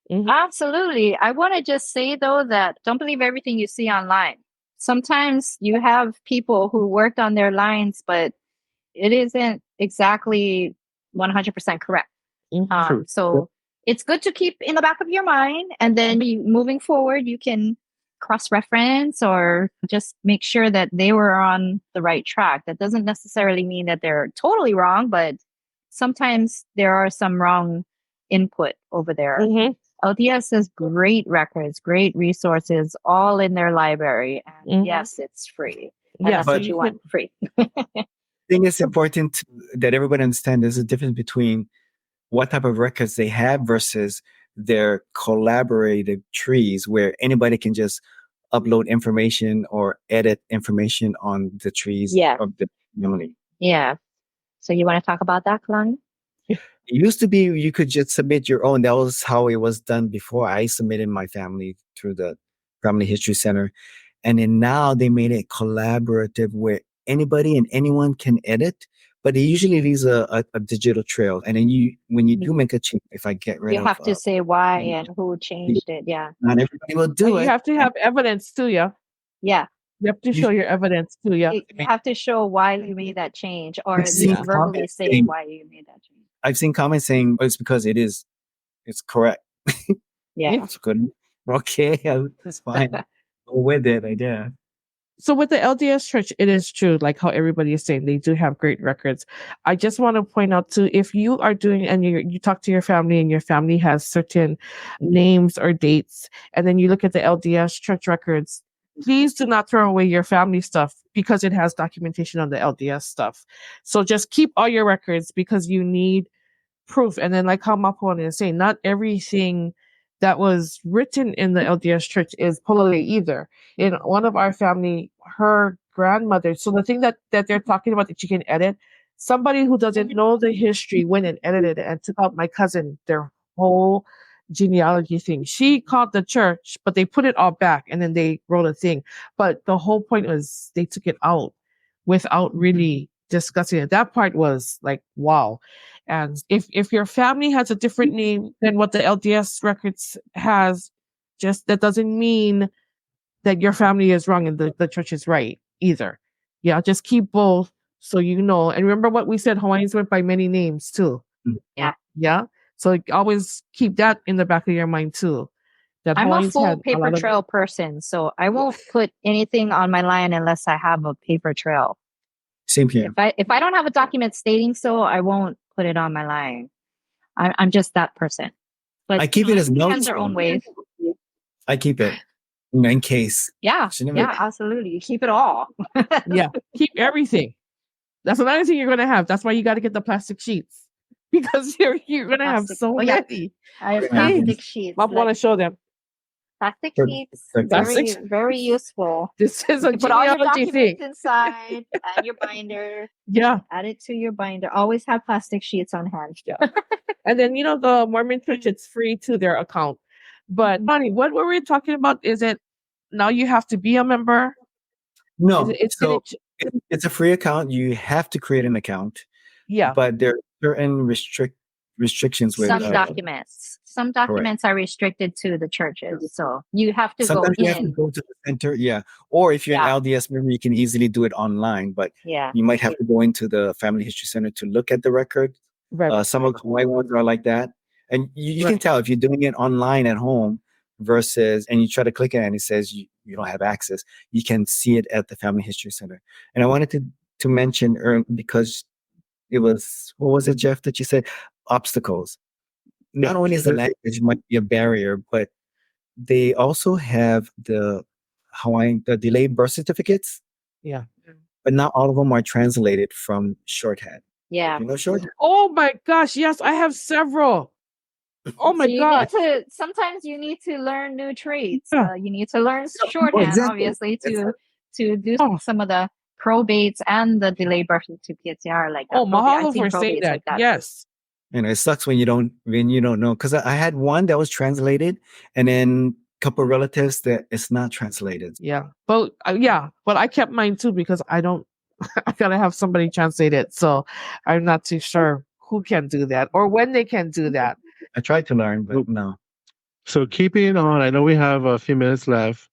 Mm-hmm. Absolutely. I want to just say though that don't believe everything you see online. Sometimes you have people who worked on their lines, but it isn't exactly 100% correct. So it's good to keep in the back of your mind, and then moving forward, you can cross-reference or just make sure that they were on the right track. That doesn't necessarily mean that they're totally wrong, but sometimes there are some wrong input over there. Mm-hmm. LDS has great records, great resources, all in their library. And yes, it's free. And that's what you want, free. I think it's important that everybody understand there's a difference between what type of records they have versus their collaborative trees where anybody can just upload information or edit information on the trees of the family. Yeah. So you want to talk about that, Kalani? It used to be you could just submit your own. That was how it was done before. I submitted my family through the Family History Center. And then now they made it collaborative where anybody and anyone can edit. But it usually leaves a digital trail. And then when you do make a change, if I get rid of... You have to say why and who changed it, Not everybody will do it. You have to have evidence too, Yeah. You have to show your evidence too, You have to show why you made that change or verbally say why you made that change. I've seen comments saying, it's because it's correct. That's good. Okay, that's fine. Go with it, I guess. So with the LDS Church, it is true, like how everybody is saying, they do have great records. I just want to point out too, if you are doing and you talk to your family and your family has certain names or dates, and then you look at the LDS Church records, please do not throw away your family stuff because it has documentation on the LDS stuff. So just keep all your records because you need proof. And then like how Mapuana is saying, not everything that was written in the LDS Church is polole either. In one of our family, her grandmother, so the thing that they're talking about that you can edit, somebody who doesn't know the history went and edited it and took out my cousin, their whole genealogy thing. She called the church, but they put it all back and then they wrote a thing. But the whole point was they took it out without really discussing it. That part was like, wow. And if your family has a different name than what the LDS records has, just that doesn't mean that your family is wrong and the church is right either. Yeah, just keep both so you know. And remember what we said, Hawaiians went by many names too. Yeah. Yeah. So always keep that in the back of your mind too. That I'm Hawaiians a full paper trail person, so I won't put anything on my line unless I have a paper trail. Same here. If I don't have a document stating so, I won't put it on my line. I'm just that person. But I keep it as notes. Their own ways. I keep it in case. Yeah, absolutely. You keep it all. Keep everything. That's another thing you're gonna have. That's why you got to get the plastic sheets because you're gonna have so many. I have plastic sheets. I want to show them. Plastic For- sheets, like very, Plastics. very useful. This is a You put all your genealogy documents thing. inside, add your binder, Yeah. add it to your binder. Always have plastic sheets on hand. And then, the Mormon Church, it's free to their account. But, Bonnie, what were we talking about? Is it now you have to be a member? No, It's so it's a free account. You have to create an account, yeah. but there are certain restrictions with. Some documents are restricted to the churches, so you have to Sometimes go you have to in. go to the center, yeah. Or if you're Yeah. an LDS member, you can easily do it online, but Yeah. you might have to go into the Family History Center to look at the record. Right. Some of the Hawaii ones are like that, and you can Right. tell if you're doing it online at home versus, and you try to click it and it says you don't have access. You can see it at the Family History Center. And I wanted to mention because it was, what was it, Jeff, that you said? Obstacles. Not only is the language might be a barrier, but they also have the delayed birth certificates. Yeah. But not all of them are translated from shorthand. Yeah. You know shorthand? Oh my gosh, yes, I have several. Oh my God. Sometimes you need to learn new traits. Yeah. You need to learn shorthand, exactly. obviously, to do Oh. some of the probates and the delayed birth certificates. Are like that. Oh, mahalo for I've seen saying probates that. like that. Yes. It sucks when you don't know. Because I had one that was translated, and then a couple of relatives that it's not translated. Yeah. But but I kept mine too because I don't. I gotta have somebody translate it, so I'm not too sure who can do that or when they can do that. I tried to learn, but no. So keeping on, I know we have a few minutes left.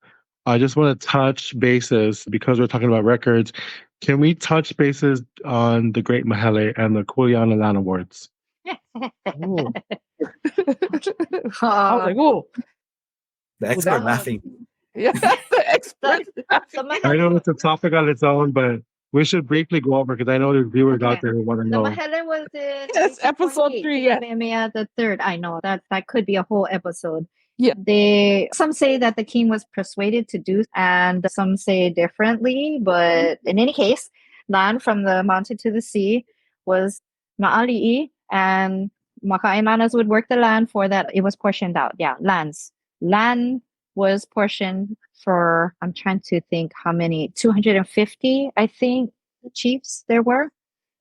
I just want to touch bases because we're talking about records. Can we touch bases on the Great Mahele and the Kuleana Land Awards? Ooh. I was like, "Oh, The expert laughing. yeah, the expert." I know it's a topic on its own, but we should briefly go over because I know there's viewers out there who want to The know. Mahele was in Yes, episode 1928, 3, yeah. Kamehameha the third. I know that could be a whole episode. Yeah. Some say that the king was persuaded to do, and some say differently. But in any case, land from the mountain to the sea was Ma'ali'i, and Maka'ainanas would work the land for that. It was portioned out. Yeah, lands. Land was portioned for, I'm trying to think how many, 250, I think, chiefs there were.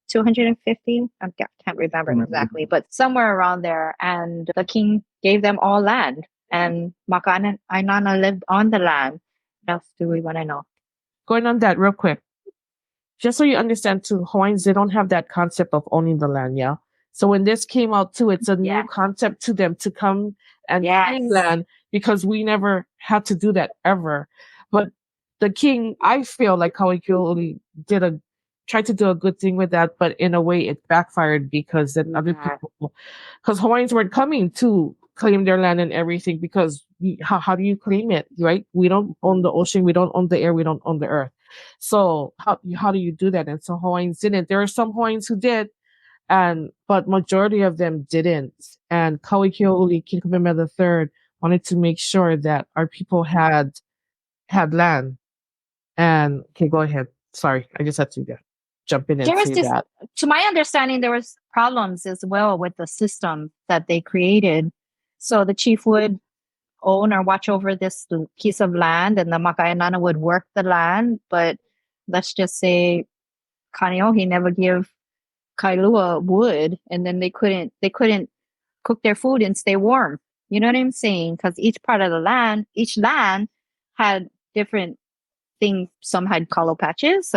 250. I can't remember exactly, but somewhere around there. And the king gave them all land, and Maka'ainana lived on the land. What else do we want to know? Going on that real quick, just so you understand too, Hawaiians, they don't have that concept of owning the land, yeah? So when this came out too, it's a new concept to them to come and claim land because we never had to do that ever. But the king, I feel like Kauai tried to do a good thing with that, but in a way it backfired because then other people, because Hawaiians weren't coming to claim their land and everything because how do you claim it, right? We don't own the ocean, we don't own the air, we don't own the earth. So how do you do that? And so Hawaiians didn't. There are some Hawaiians who did, but majority of them didn't. And Kauai King Kamehameha III wanted to make sure that our people had land. And okay, go ahead. Sorry, I just had to jump in and say that. To my understanding, there was problems as well with the system that they created. So the chief would own or watch over this piece of land, and the Maka'ainana would work the land. But let's just say Kaneohe never give Kailua wood, and then they couldn't cook their food and stay warm. You know what I'm saying? Because each land had different things. Some had kalo patches,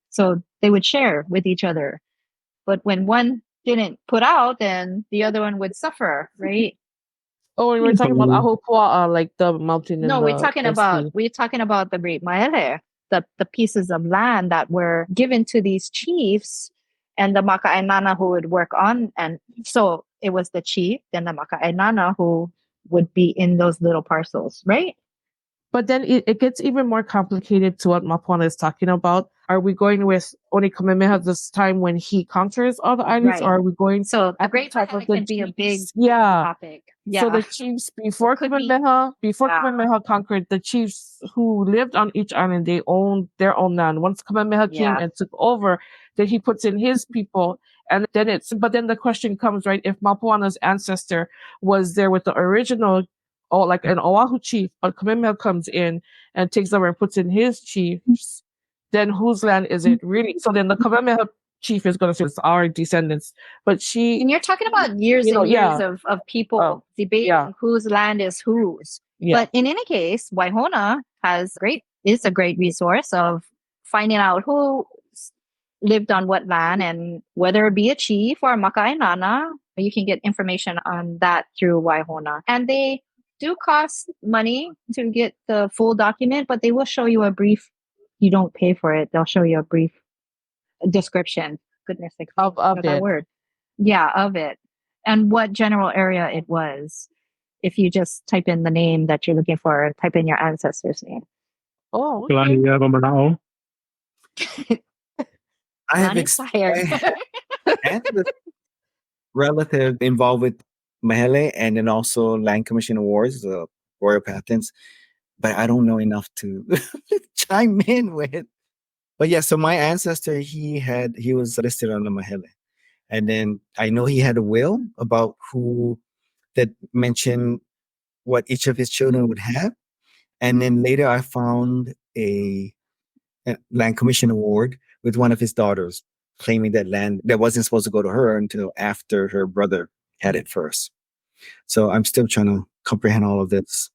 so they would share with each other. But when one didn't put out, then the other one would suffer, right? Oh, and we're talking about Ahupua'a, like the mountain. No, we're talking about the Great Mahele, the pieces of land that were given to these chiefs, and the Maka'ainana who would work on, and so it was the chief, then the Maka'ainana who would be in those little parcels, right? But then it gets even more complicated to what Mapuana is talking about. Are we going with only Kamehameha this time when he conquers all the islands, or are we going? So a great Mahele could be a big topic. Yeah. So the chiefs before Kamehameha conquered, the chiefs who lived on each island, they owned their own land. Once Kamehameha came and took over, then he puts in his people, and then but then the question comes, right? If Mapuana's ancestor was there with the original or like an Oahu chief, a Kamehameha comes in and takes over and puts in his chiefs, then whose land is it really? So then the Kamehameha chief is going to say it's our descendants. But And you're talking about years you know, and years yeah. of people debating whose land is whose. Yeah. But in any case, Waihona is a great resource of finding out who lived on what land, and whether it be a chief or a maka'ainana, you can get information on that through Waihona. And they do cost money to get the full document, but they will show you a brief. You don't pay for it. They'll show you a brief description. Goodness, of that it. word. Yeah, of it. And what general area it was. If you just type in the name that you're looking for, type in your ancestor's name. Oh, okay. Kalani, you have a mana'o? I have Tired. relative involved with Mahele and then also Land Commission Awards, the royal patents, but I don't know enough to chime in with. But yeah, so my ancestor, he was listed on the Mahele. And then I know he had a will about who that mentioned what each of his children would have. And then later I found a Land Commission Award with one of his daughters claiming that land that wasn't supposed to go to her until after her brother had it first. So I'm still trying to comprehend all of this,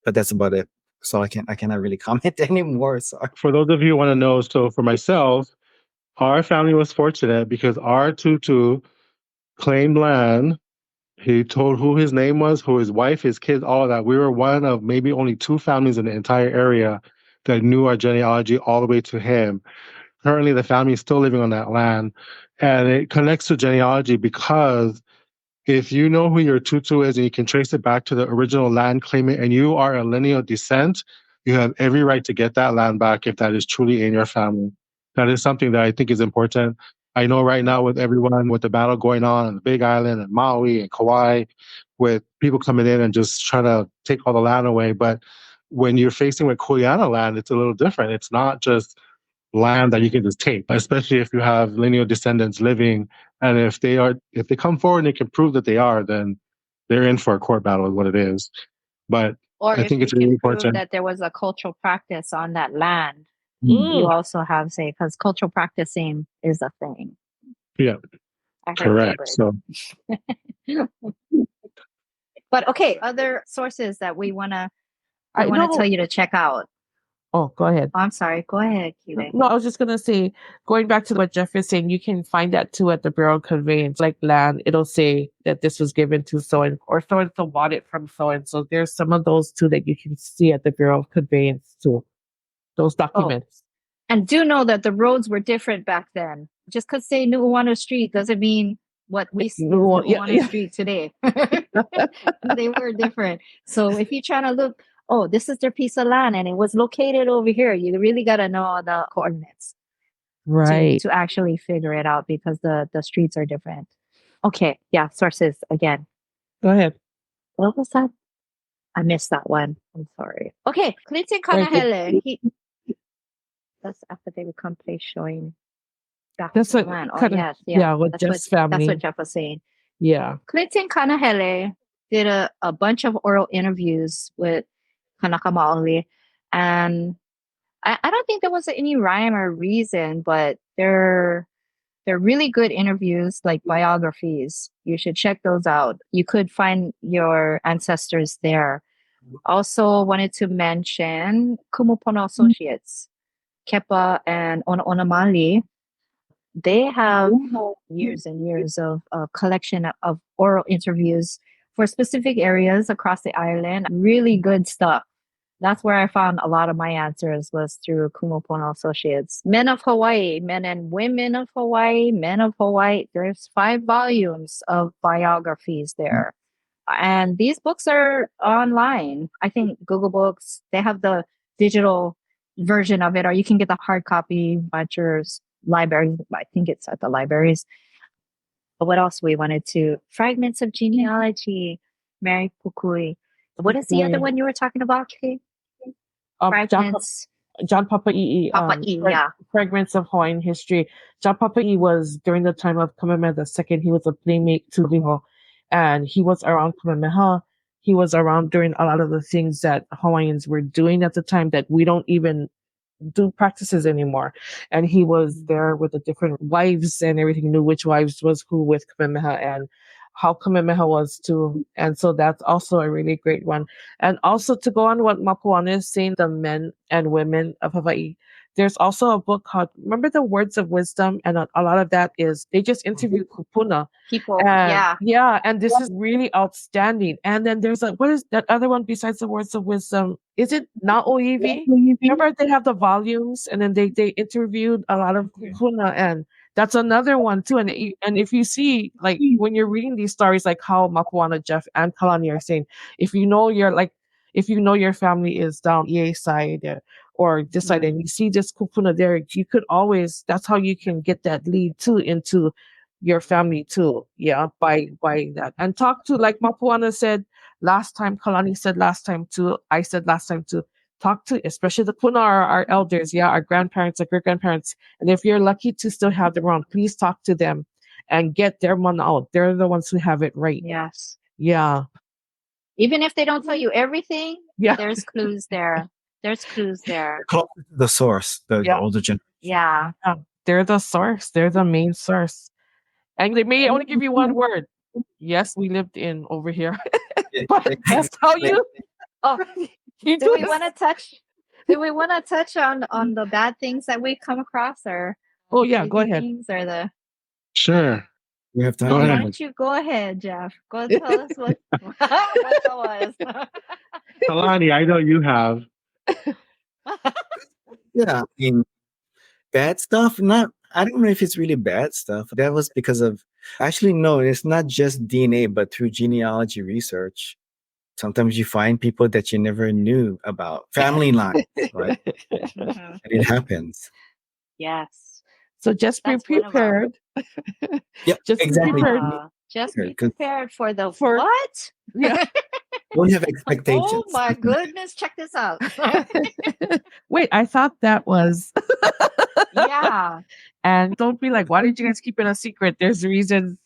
but that's about it. So I cannot really comment anymore. Sorry. For those of you who want to know, so for myself, our family was fortunate because our tutu claimed land. He told who his name was, who his wife, his kids, all of that. We were one of maybe only 2 families in the entire area that knew our genealogy all the way to him. Currently, the family is still living on that land. And it connects to genealogy because if you know who your tutu is and you can trace it back to the original land claimant and you are a lineal descent, you have every right to get that land back if that is truly in your family. That is something that I think is important. I know right now with everyone, with the battle going on the Big Island and Maui and Kauai, with people coming in and just trying to take all the land away. But when you're facing with Kuleana land, it's a little different. It's not just land that you can just take, especially if you have lineal descendants living. And if they come forward and they can prove that they are, then they're in for a court battle is what it is. But Or I if think you it's really can prove important. that there was a cultural practice on that land, Mm. you also have say, because cultural practicing is a thing. Yeah, I heard correct. So but okay, other sources that we want to I know. tell you to check out. Oh, go ahead. Oh, I'm sorry. Go ahead, Kiʻilei. No, I was just going to say, going back to what Jeff is saying, you can find that too at the Bureau of Conveyance, like land. It'll say that this was given to so-and-so, or so-and-so bought it from so-and-so. There's some of those too that you can see at the Bureau of Conveyance too, those documents. And do know that the roads were different back then. Just because say Nu'uanu Street doesn't mean what we see Nu'uanu Street today. They were different. So if you're trying to look, oh, this is their piece of land and it was located over here, you really got to know the coordinates. Right. To actually figure it out because the streets are different. Okay. Yeah. Sources again. Go ahead. What was that? I missed that one. I'm sorry. Okay. Clinton Kanahele. That's affidavit complete showing back That's to what the land. kind of, yes. yeah, with Jeff's family. That's what Jeff was saying. Yeah. Clinton Kanahele did a bunch of oral interviews with Kanaka Maoli, and I don't think there was any rhyme or reason, but they're really good interviews, like biographies. You should check those out. You could find your ancestors there. Also wanted to mention Kumupono Associates, Kepa and Onamali. They have years and years of collection of oral interviews for specific areas across the island. Really good stuff. That's where I found a lot of my answers was through Kumupono Associates. Men of Hawaii, Men and Women of Hawaii, Men of Hawaii. There's 5 volumes of biographies there. And these books are online. I think Google Books, they have the digital version of it, or you can get the hard copy at your libraries. I think it's at the libraries. But what else we wanted to? Fragments of Genealogy, Mary Pukui. What is the other one you were talking about, Kay? Fragments. John Papa'i'i. Yeah. Fragments of Hawaiian History. John Papa'i'i was, during the time of Kamehameha II, he was a playmate to Liho. And he was around Kamehameha. he was around during a lot of the things that Hawaiians were doing at the time that we don't even do practices anymore. And he was there with the different wives and everything, knew which wives was who with Kamehameha and how Kamehameha was too. And so that's also a really great one. And also to go on what Mapuana is saying, the men and women of Hawaii, there's also a book called, remember the Words of Wisdom? And a lot of that is, they just interview kupuna. People, And, yeah. And this is really outstanding. And then there's what is that other one besides the Words of Wisdom? Is it Na'oiwi? Remember they have the volumes and then they interviewed a lot of kupuna, and that's another one too. And if you see, like when you're reading these stories, like how Mapuana, Jeff, and Kalani are saying, if you know your family is down EA side or this side, and you see this kupuna there, you could always, that's how you can get that lead too into your family too. Yeah, by that. And talk to, like Mapuana said last time, Kalani said last time too, I said last time too, talk to, especially the kupuna, our elders, our grandparents, our great-grandparents. And if you're lucky to still have them around, please talk to them and get their mana out. They're the ones who have it right. Yes. Yeah. Even if they don't tell you everything, there's clues there. There's clues there. Close to the source, the older generation. Yeah. They're the source. They're the main source. And they may only give you one word. Yes, we lived in over here. But that's how you. Oh, do we want to touch on the bad things that we come across, or? Oh yeah, go ahead. Or the. Sure. We have time. Go Why ahead. don't you go ahead, Jeff? Go tell us what that was. Kalani, I know you have. Yeah, I mean, bad stuff. I don't know if it's really bad stuff. That was because of, actually, no, it's not just DNA, but through genealogy research. Sometimes you find people that you never knew about. Family lines, right? And it happens. Yes. So just be prepared. Yep, just exactly. Be prepared. Just be prepared for what? Yeah. Don't have expectations. Oh my goodness, check this out. Wait, I thought that was. Yeah. And don't be like, why did you guys keep it a secret? There's reasons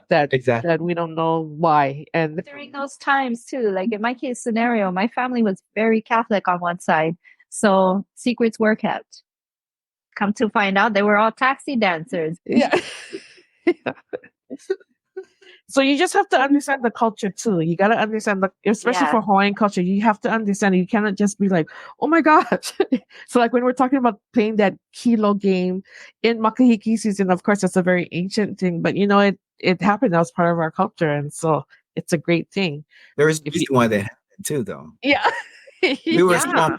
that we don't know why. And during those times too, like in my case scenario, my family was very Catholic on one side. So secrets were kept. Come to find out they were all taxi dancers. Yeah. So you just have to understand the culture too. You got to understand, especially for Hawaiian culture, you have to understand. You cannot just be like, oh my gosh. So like when we're talking about playing that kilo game in Makahiki season, of course, that's a very ancient thing, but it happened as part of our culture. And so it's a great thing. There is a reason why that happened too, though. Yeah. We were small.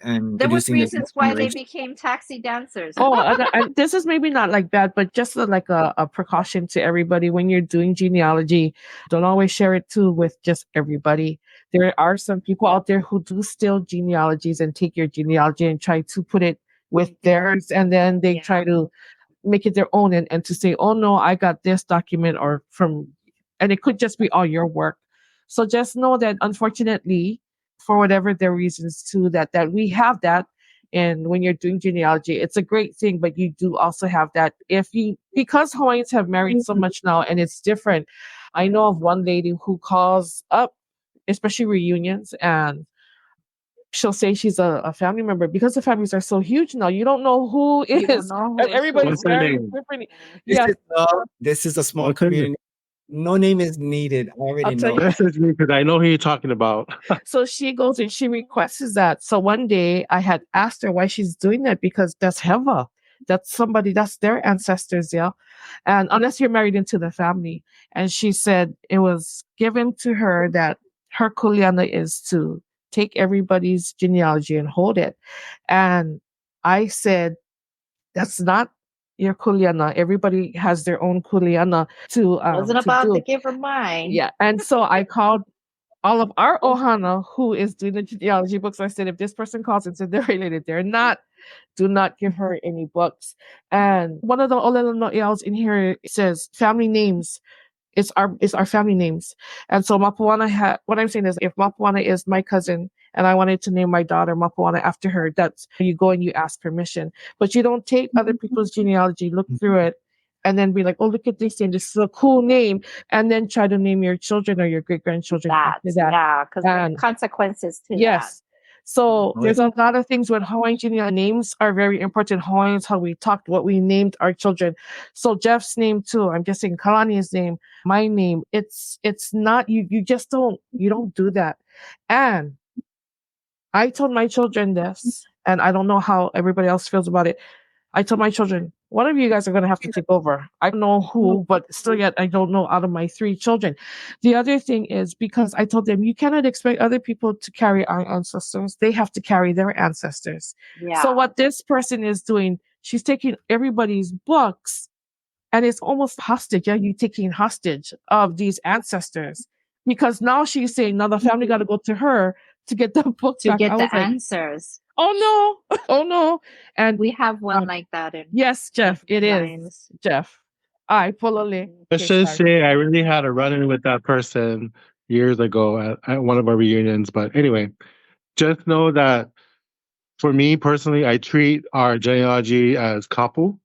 And there was reasons why they became taxi dancers. And this is maybe not like bad, but just like a precaution to everybody when you're doing genealogy. Don't always share it too with just everybody. There are some people out there who do steal genealogies and take your genealogy and try to put it with theirs, and then they try to make it their own and to say, oh no, I got this document or from, and it could just be all your work. So just know that unfortunately, for whatever their reasons too, that we have that. And when you're doing genealogy, it's a great thing, but you do also have that because Hawaiians have married so much now and it's different. I know of one lady who calls up, especially reunions, and she'll say she's a family member because the families are so huge now. You don't know who is. And everybody's married differently. This is a small community. No name is needed. I already know. Message me because I know who you're talking about. So she goes and she requests that. So one day I had asked her why she's doing that, because that's Heva. That's somebody, that's their ancestors, yeah. And unless you're married into the family. And she said it was given to her that her kuleana is to take everybody's genealogy and hold it. And I said, that's not your kuleana. Everybody has their own kuleana to wasn't about to give her mine. Yeah. And so I called all of our ohana who is doing the genealogy books. I said, if this person calls and said they're related, they're not, do not give her any books. And one of the olelo no'eals in here says family names. It's our family names. And so Mapuana what I'm saying is, if Mapuana is my cousin and I wanted to name my daughter Mapuana after her, that's, you go and you ask permission. But you don't take other people's genealogy, look through it, and then be like, oh, look at this name. This is a cool name. And then try to name your children or your great-grandchildren after that. Yeah, because there are consequences to that. Yes. So there's a lot of things with Hawaiian genealogy. Names are very important. Hawaiians, how we talked, what we named our children. So Jeff's name too. I'm just saying Kalani's name, my name. It's not, you just don't do that. And I told my children this, and I don't know how everybody else feels about it. I told my children, one of you guys are going to have to take over. I don't know who, but still yet I don't know out of my 3 children. The other thing is because I told them, you cannot expect other people to carry our ancestors. They have to carry their ancestors. Yeah. So what this person is doing, she's taking everybody's books, and it's almost hostage. Yeah, you're taking hostage of these ancestors. Because now she's saying, now the family got to go to her to get the book to back. get the answers. Oh no. Oh no. And we have one like that. Yes, Jeff, it is. Jeff. I fully. Let's just say I really had a run-in with that person years ago at one of our reunions. But anyway, just know that for me personally, I treat our genealogy as kapu.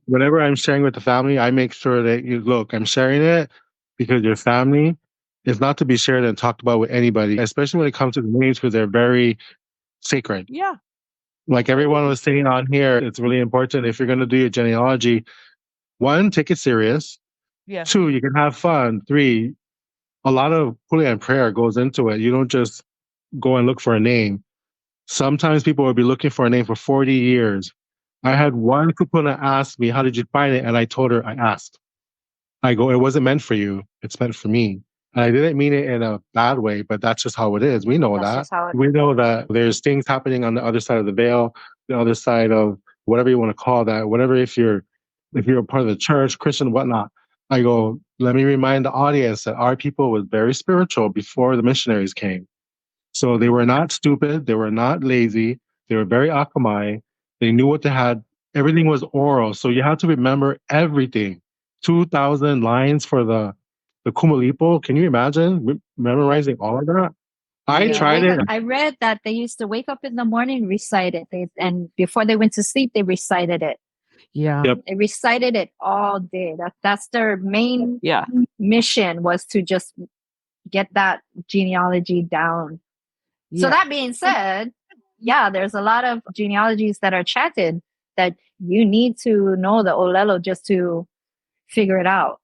Whenever I'm sharing with the family, I make sure that I'm sharing it because your family is not to be shared and talked about with anybody, especially when it comes to the names, because they're very sacred. Yeah. Like everyone was saying on here, it's really important if you're going to do your genealogy. 1, take it serious. Yeah. 2, you can have fun. 3, a lot of puli and prayer goes into it. You don't just go and look for a name. Sometimes people will be looking for a name for 40 years. I had one kupuna ask me, how did you find it? And I told her, I asked. I go, it wasn't meant for you. It's meant for me. And I didn't mean it in a bad way, but that's just how it is. We know that. We know that there's things happening on the other side of the veil, the other side of whatever you want to call that, whatever, if you're a part of the church, Christian, whatnot. I go, let me remind the audience that our people was very spiritual before the missionaries came. So they were not stupid. They were not lazy. They were very akamai. They knew what they had. Everything was oral. So you have to remember everything. 2,000 lines for the kumalipo. Can you imagine memorizing all of that? I tried it. I read that they used to wake up in the morning, recite it. And before they went to sleep, they recited it. Yeah. Yep. They recited it all day. That's their main mission, was to just get that genealogy down. Yeah. So that being said, there's a lot of genealogies that are chanted that you need to know the olelo just to figure it out.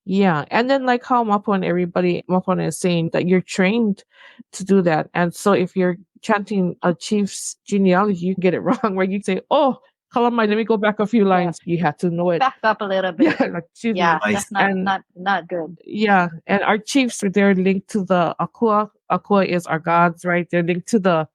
Yeah. And then like how Mapuana is saying that you're trained to do that. And so if you're chanting a chief's genealogy, you get it wrong, where you say, oh, Kalani, let me go back a few lines. You have to know it. Back up a little bit. That's not good. Yeah. And our chiefs, they're linked to the Akua. Akua is our gods, right? They're linked to the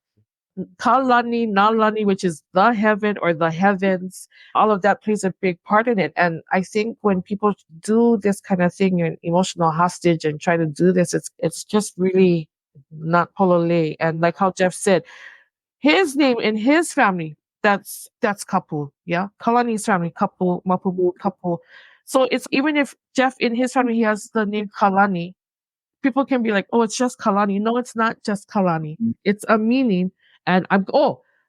Kalani, Nalani, which is the heaven or the heavens. All of that plays a big part in it. And I think when people do this kind of thing, an emotional hostage and try to do this, it's just really not polole. And like how Jeff said, his name in his family, that's kapu. Yeah. Kalani's family, kapu, mapubu, kapu. So it's, even if Jeff in his family, he has the name Kalani, people can be like, oh, it's just Kalani. No, it's not just Kalani. It's a meaning. And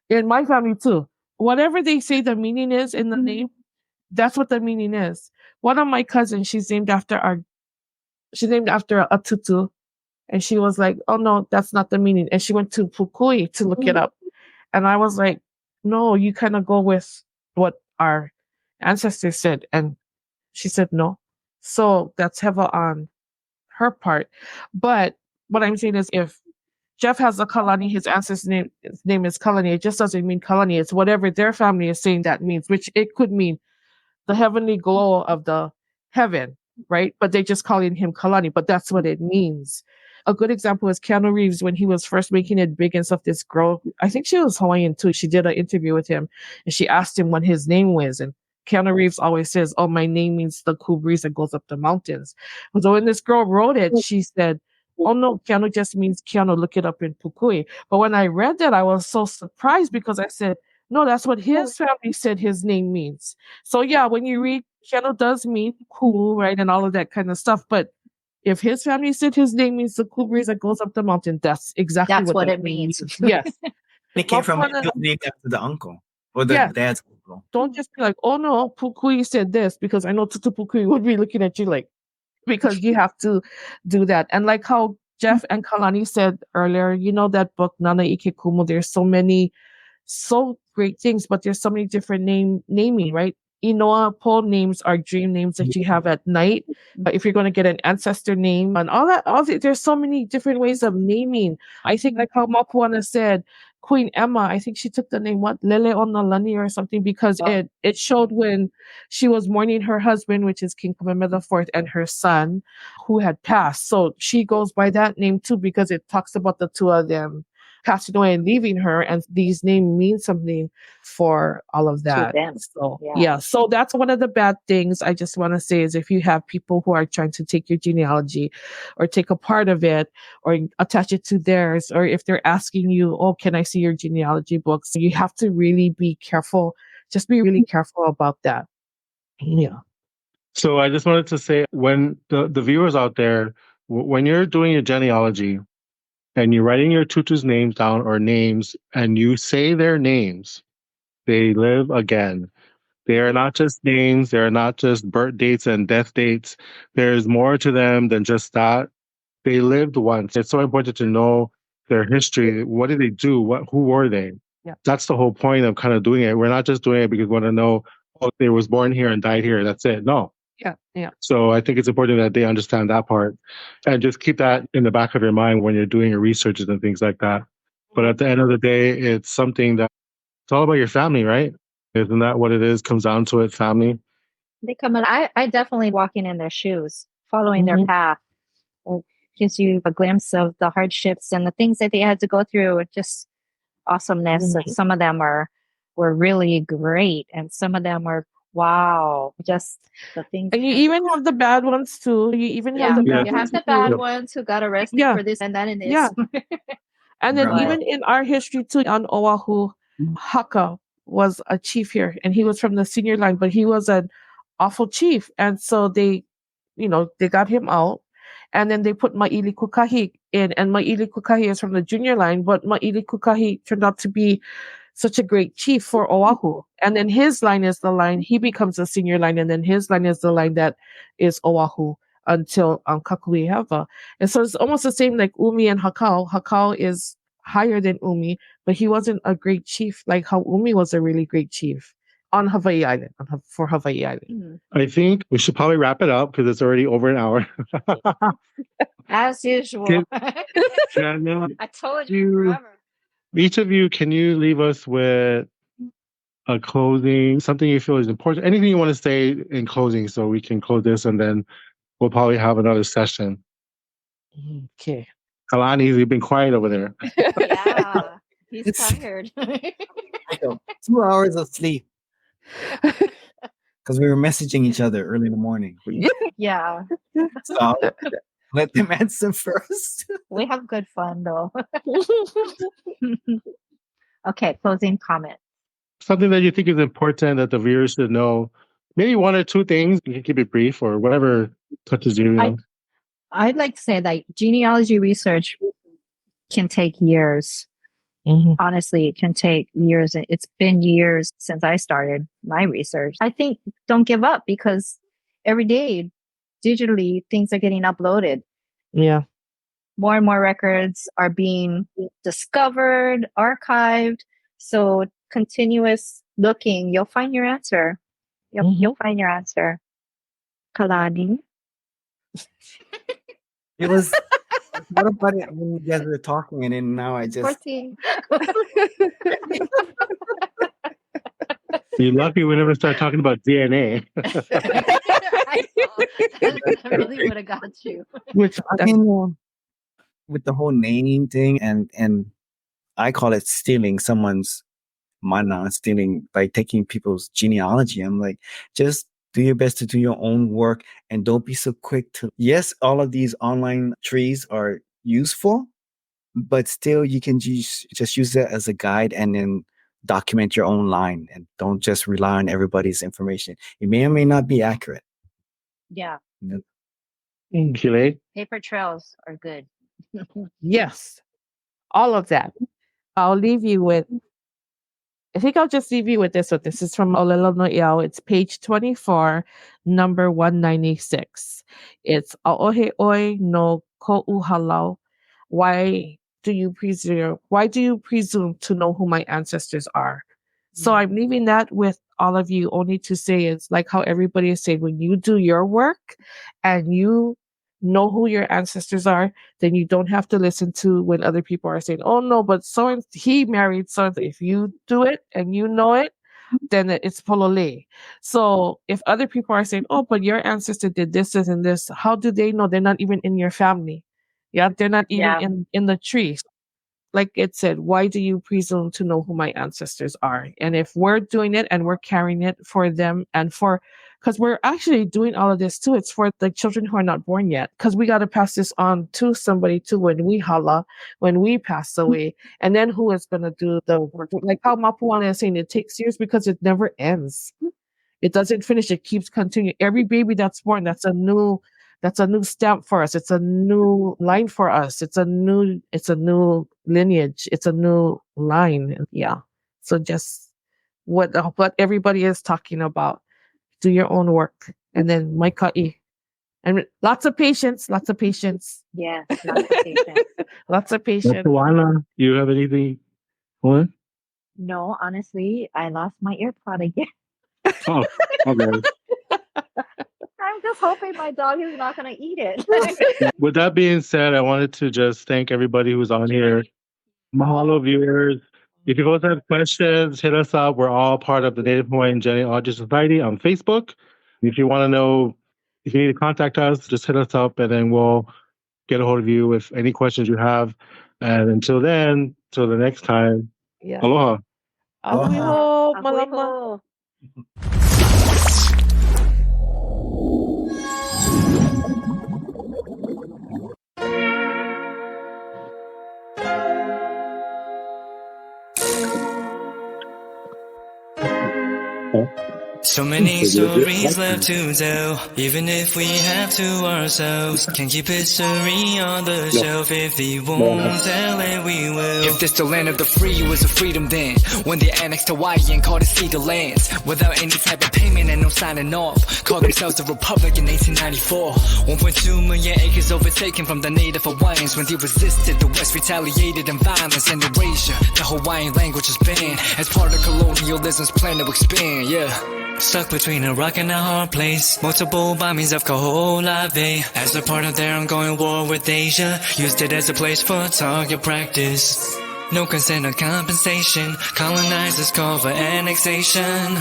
in my family too, whatever they say the meaning is in the name, that's what the meaning is. One of my cousins, she's named after a tutu. And she was like, oh no, that's not the meaning. And she went to Pukui to look it up. And I was like, no, you kind of go with what our ancestors said. And she said no. So that's heavy on her part. But what I'm saying is, if Jeff has a Kalani, his ancestor's name is Kalani, it just doesn't mean Kalani. It's whatever their family is saying that means, which it could mean the heavenly glow of the heaven, right? But they're just calling him Kalani, but that's what it means. A good example is Keanu Reeves, when he was first making it big and stuff. This girl, I think she was Hawaiian too. She did an interview with him and she asked him what his name was. And Keanu Reeves always says, oh, my name means the cool breeze that goes up the mountains. So when this girl wrote it, she said, oh no, Keanu just means Keanu, look it up in Pukui. But when I read that, I was so surprised because I said, no, that's what his family said his name means. So yeah, when you read, Keanu does mean cool, right? And all of that kind of stuff. But if his family said his name means the cool breeze that goes up the mountain, that's exactly what it means. Yes. It came from named after the uncle or the dad's uncle. Don't just be like, oh no, Pukui said this, because I know Tutu Pukui would be looking at you like, because you have to do that. And like how Jeff and Kalani said earlier, that book, Nana Ikekumu, there's so great things, but there's so many different naming, right? Inoa po names are dream names that you have at night. But if you're going to get an ancestor name and there's so many different ways of naming. I think like how Mapuana said, Queen Emma, I think she took the name Lele Onalani or something, because it showed when she was mourning her husband, which is King Kamehameha IV, and her son who had passed. So she goes by that name too, because it talks about the two of them passing away and leaving her, and these names mean something for all of that. So yeah, so that's one of the bad things I just want to say is if you have people who are trying to take your genealogy or take a part of it or attach it to theirs, or if they're asking you, oh, can I see your genealogy books, you have to really be careful. Just be really careful about that. Yeah. So I just wanted to say, when the viewers out there, when you're doing your genealogy and you're writing your tutu's names down or names, and you say their names, they live again. They are not just names. They are not just birth dates and death dates. There's more to them than just that. They lived once. It's so important to know their history. What did they do? Who were they? Yeah. That's the whole point of kind of doing it. We're not just doing it because we want to know, oh, they was born here and died here. That's it. No. Yeah. So I think it's important that they understand that part, and just keep that in the back of your mind when you're doing your researches and things like that. But at the end of the day, it's something that it's all about your family, right? Isn't that what it is? Comes down to it, family. They come in. I definitely walking in their shoes, following their path. It gives you a glimpse of the hardships and the things that they had to go through. Just awesomeness. Some of them were really great, and some of them are wow. Just the things. And you even have the bad ones too. You even have the bad you ones. have the bad ones who got arrested for this and that and this. Yeah. And then Right. even in our history too, on Oahu, Haka was a chief here, and he was from the senior line, but he was an awful chief. And so they got him out, and then they put Maili Kukahi in, and Maili Kukahi is from the junior line, but Maili Kukahi turned out to be such a great chief for Oahu. And then his line is the line, he becomes a senior line, and then his line is the line that is Oahu until Kakuihava. And so it's almost the same like Umi and Hakau. Hakau is higher than Umi, but he wasn't a great chief like how Umi was a really great chief on Hawaii Island, for Hawaii Island. I think we should probably wrap it up because it's already over an hour. As usual. I told you forever. Each of you, can you leave us with a closing, something you feel is important, anything you want to say in closing so we can close this, and then we'll probably have another session. Okay. Kalani, you've been quiet over there. Yeah, he's tired. 2 hours of sleep. Because we were messaging each other early in the morning. Yeah. So let them answer first. We have good fun though. Okay, closing comment. Something that you think is important that the viewers should know. Maybe one or two things. You can keep it brief or whatever touches you. I'd like to say that genealogy research can take years. Honestly, it can take years. It's been years since I started my research. I think don't give up, because every day, digitally, things are getting uploaded. Yeah. More and more records are being discovered, archived. So continuous looking, you'll find your answer. You'll find your answer. Kalani. It was what about it when you guys were talking, and then now I just 14. You're lucky we never start talking about DNA. I know. That really would have got you. which I mean, with the whole naming thing, and I call it stealing someone's mana, stealing by taking people's genealogy. I'm like, just do your best to do your own work, and don't be so quick to. Yes, all of these online trees are useful, but still you can just use it as a guide, and then document your own line, and don't just rely on everybody's information. It may or may not be accurate. Yeah. Kiʻilei? Paper trails are good. Yes. All of that. I'll leave you with I think I'll just leave you with this one. This is from Olelo No'iau. It's page 24, number 196. It's Aohe Oi no Ko'uhalau. Why do you presume to know who my ancestors are? So I'm leaving that with all of you only to say it's like how everybody is saying, when you do your work and you know who your ancestors are, then you don't have to listen to when other people are saying, oh no, but he married so. If you do it and you know it, then it's polole. So if other people are saying, oh, but your ancestor did this and this, how do they know? They're not even in your family. Yeah, they're not even in the tree. Like it said, why do you presume to know who my ancestors are? And if we're doing it and we're carrying it for them and because we're actually doing all of this too, it's for the children who are not born yet. Because we got to pass this on to somebody too when we pass away. And then who is going to do the work? Like how Mapuana is saying, it takes years because it never ends. It doesn't finish. It keeps continuing. Every baby that's born, that's a new stamp for us. It's a new line for us. It's a new lineage. It's a new line. Yeah. So just what everybody is talking about. Do your own work. And then my ka'i. And lots of patience. Yes, lots of patience. Lots of patience. Moana, you have anything? What? No, honestly, I lost my earpod again. Oh, okay. I'm just hoping my dog is not going to eat it. With that being said, I wanted to just thank everybody who's on here. Mahalo, viewers. If you guys have questions, hit us up. We're all part of the Native Hawaiian Genealogy Society on Facebook. If you want to know, if you need to contact us, just hit us up and then we'll get a hold of you with any questions you have. And until then, till the next time, aloha. Ahuiho, Ahuiho. malama. So many stories left to tell, even if we have to ourselves. Can keep history on the shelf. If we won't tell it, we will. If this the land of the free, it was a freedom then. When they annexed Hawaii and called it Cedar Lands, without any type of payment and no signing off. Called themselves the Republic in 1894. 1.2 million acres overtaken from the native Hawaiians. When they resisted, the West retaliated in violence and erasure. The Hawaiian language was banned as part of colonialism's plan to expand, Stuck between a rock and a hard place. Multiple bombings of Kaho'olawe as a part of their ongoing war with Asia. Used it as a place for target practice. No consent or compensation. Colonizers call for annexation.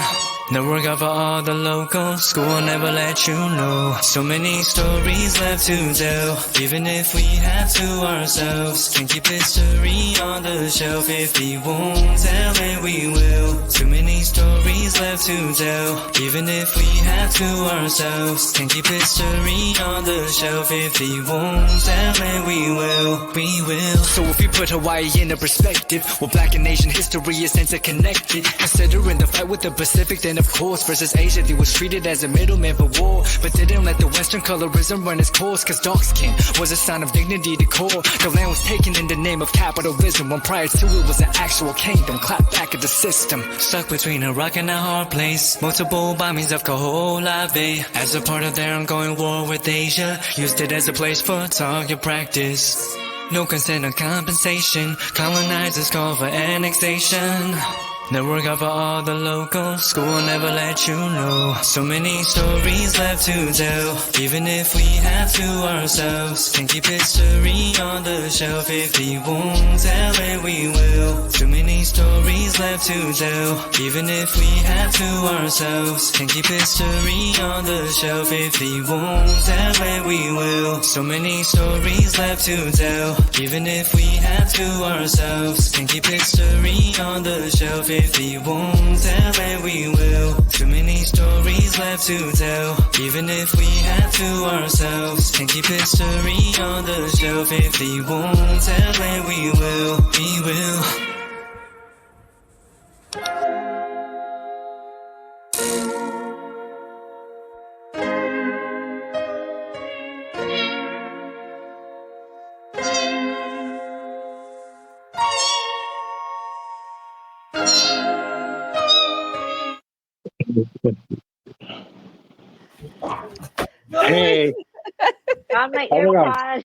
No work out for all the locals. School will never let you know. So many stories left to tell, even if we have to ourselves. Can keep history on the shelf. If we won't tell it, we will. Too many stories left to tell, even if we have to ourselves. Can keep history on the shelf. If we won't tell it, we will. We will. So if we put Hawaii in a perspective, well, Black and Asian history is interconnected. Considering the fight with the Pacific, then of course, versus Asia, they was treated as a middleman for war, but didn't let the Western colorism run its course, cause dark skin was a sign of dignity to core. The land was taken in the name of capitalism, when prior to it was an actual kingdom, clapped back at the system. Stuck between a rock and a hard place. Multiple bombings of Kaho'olawe as a part of their ongoing war with Asia. Used it as a place for target practice. No consent or compensation. Colonizers call for annexation. No work out for all the locals. School will never let you know. So many stories left to tell, even if we have to ourselves. Can keep history on the shelf. If we won't tell it, we will. Too many stories left to tell, even if we have to ourselves. Can keep history on the shelf. If we won't tell it, we will. So many stories left to tell, even if we have to ourselves. Can keep history on the shelf. If we won't tell it, we will. Too many stories left to tell, even if we have to ourselves. Can keep history on the shelf. If we won't tell it, we will. We will. Hey, On my oh my AirPod.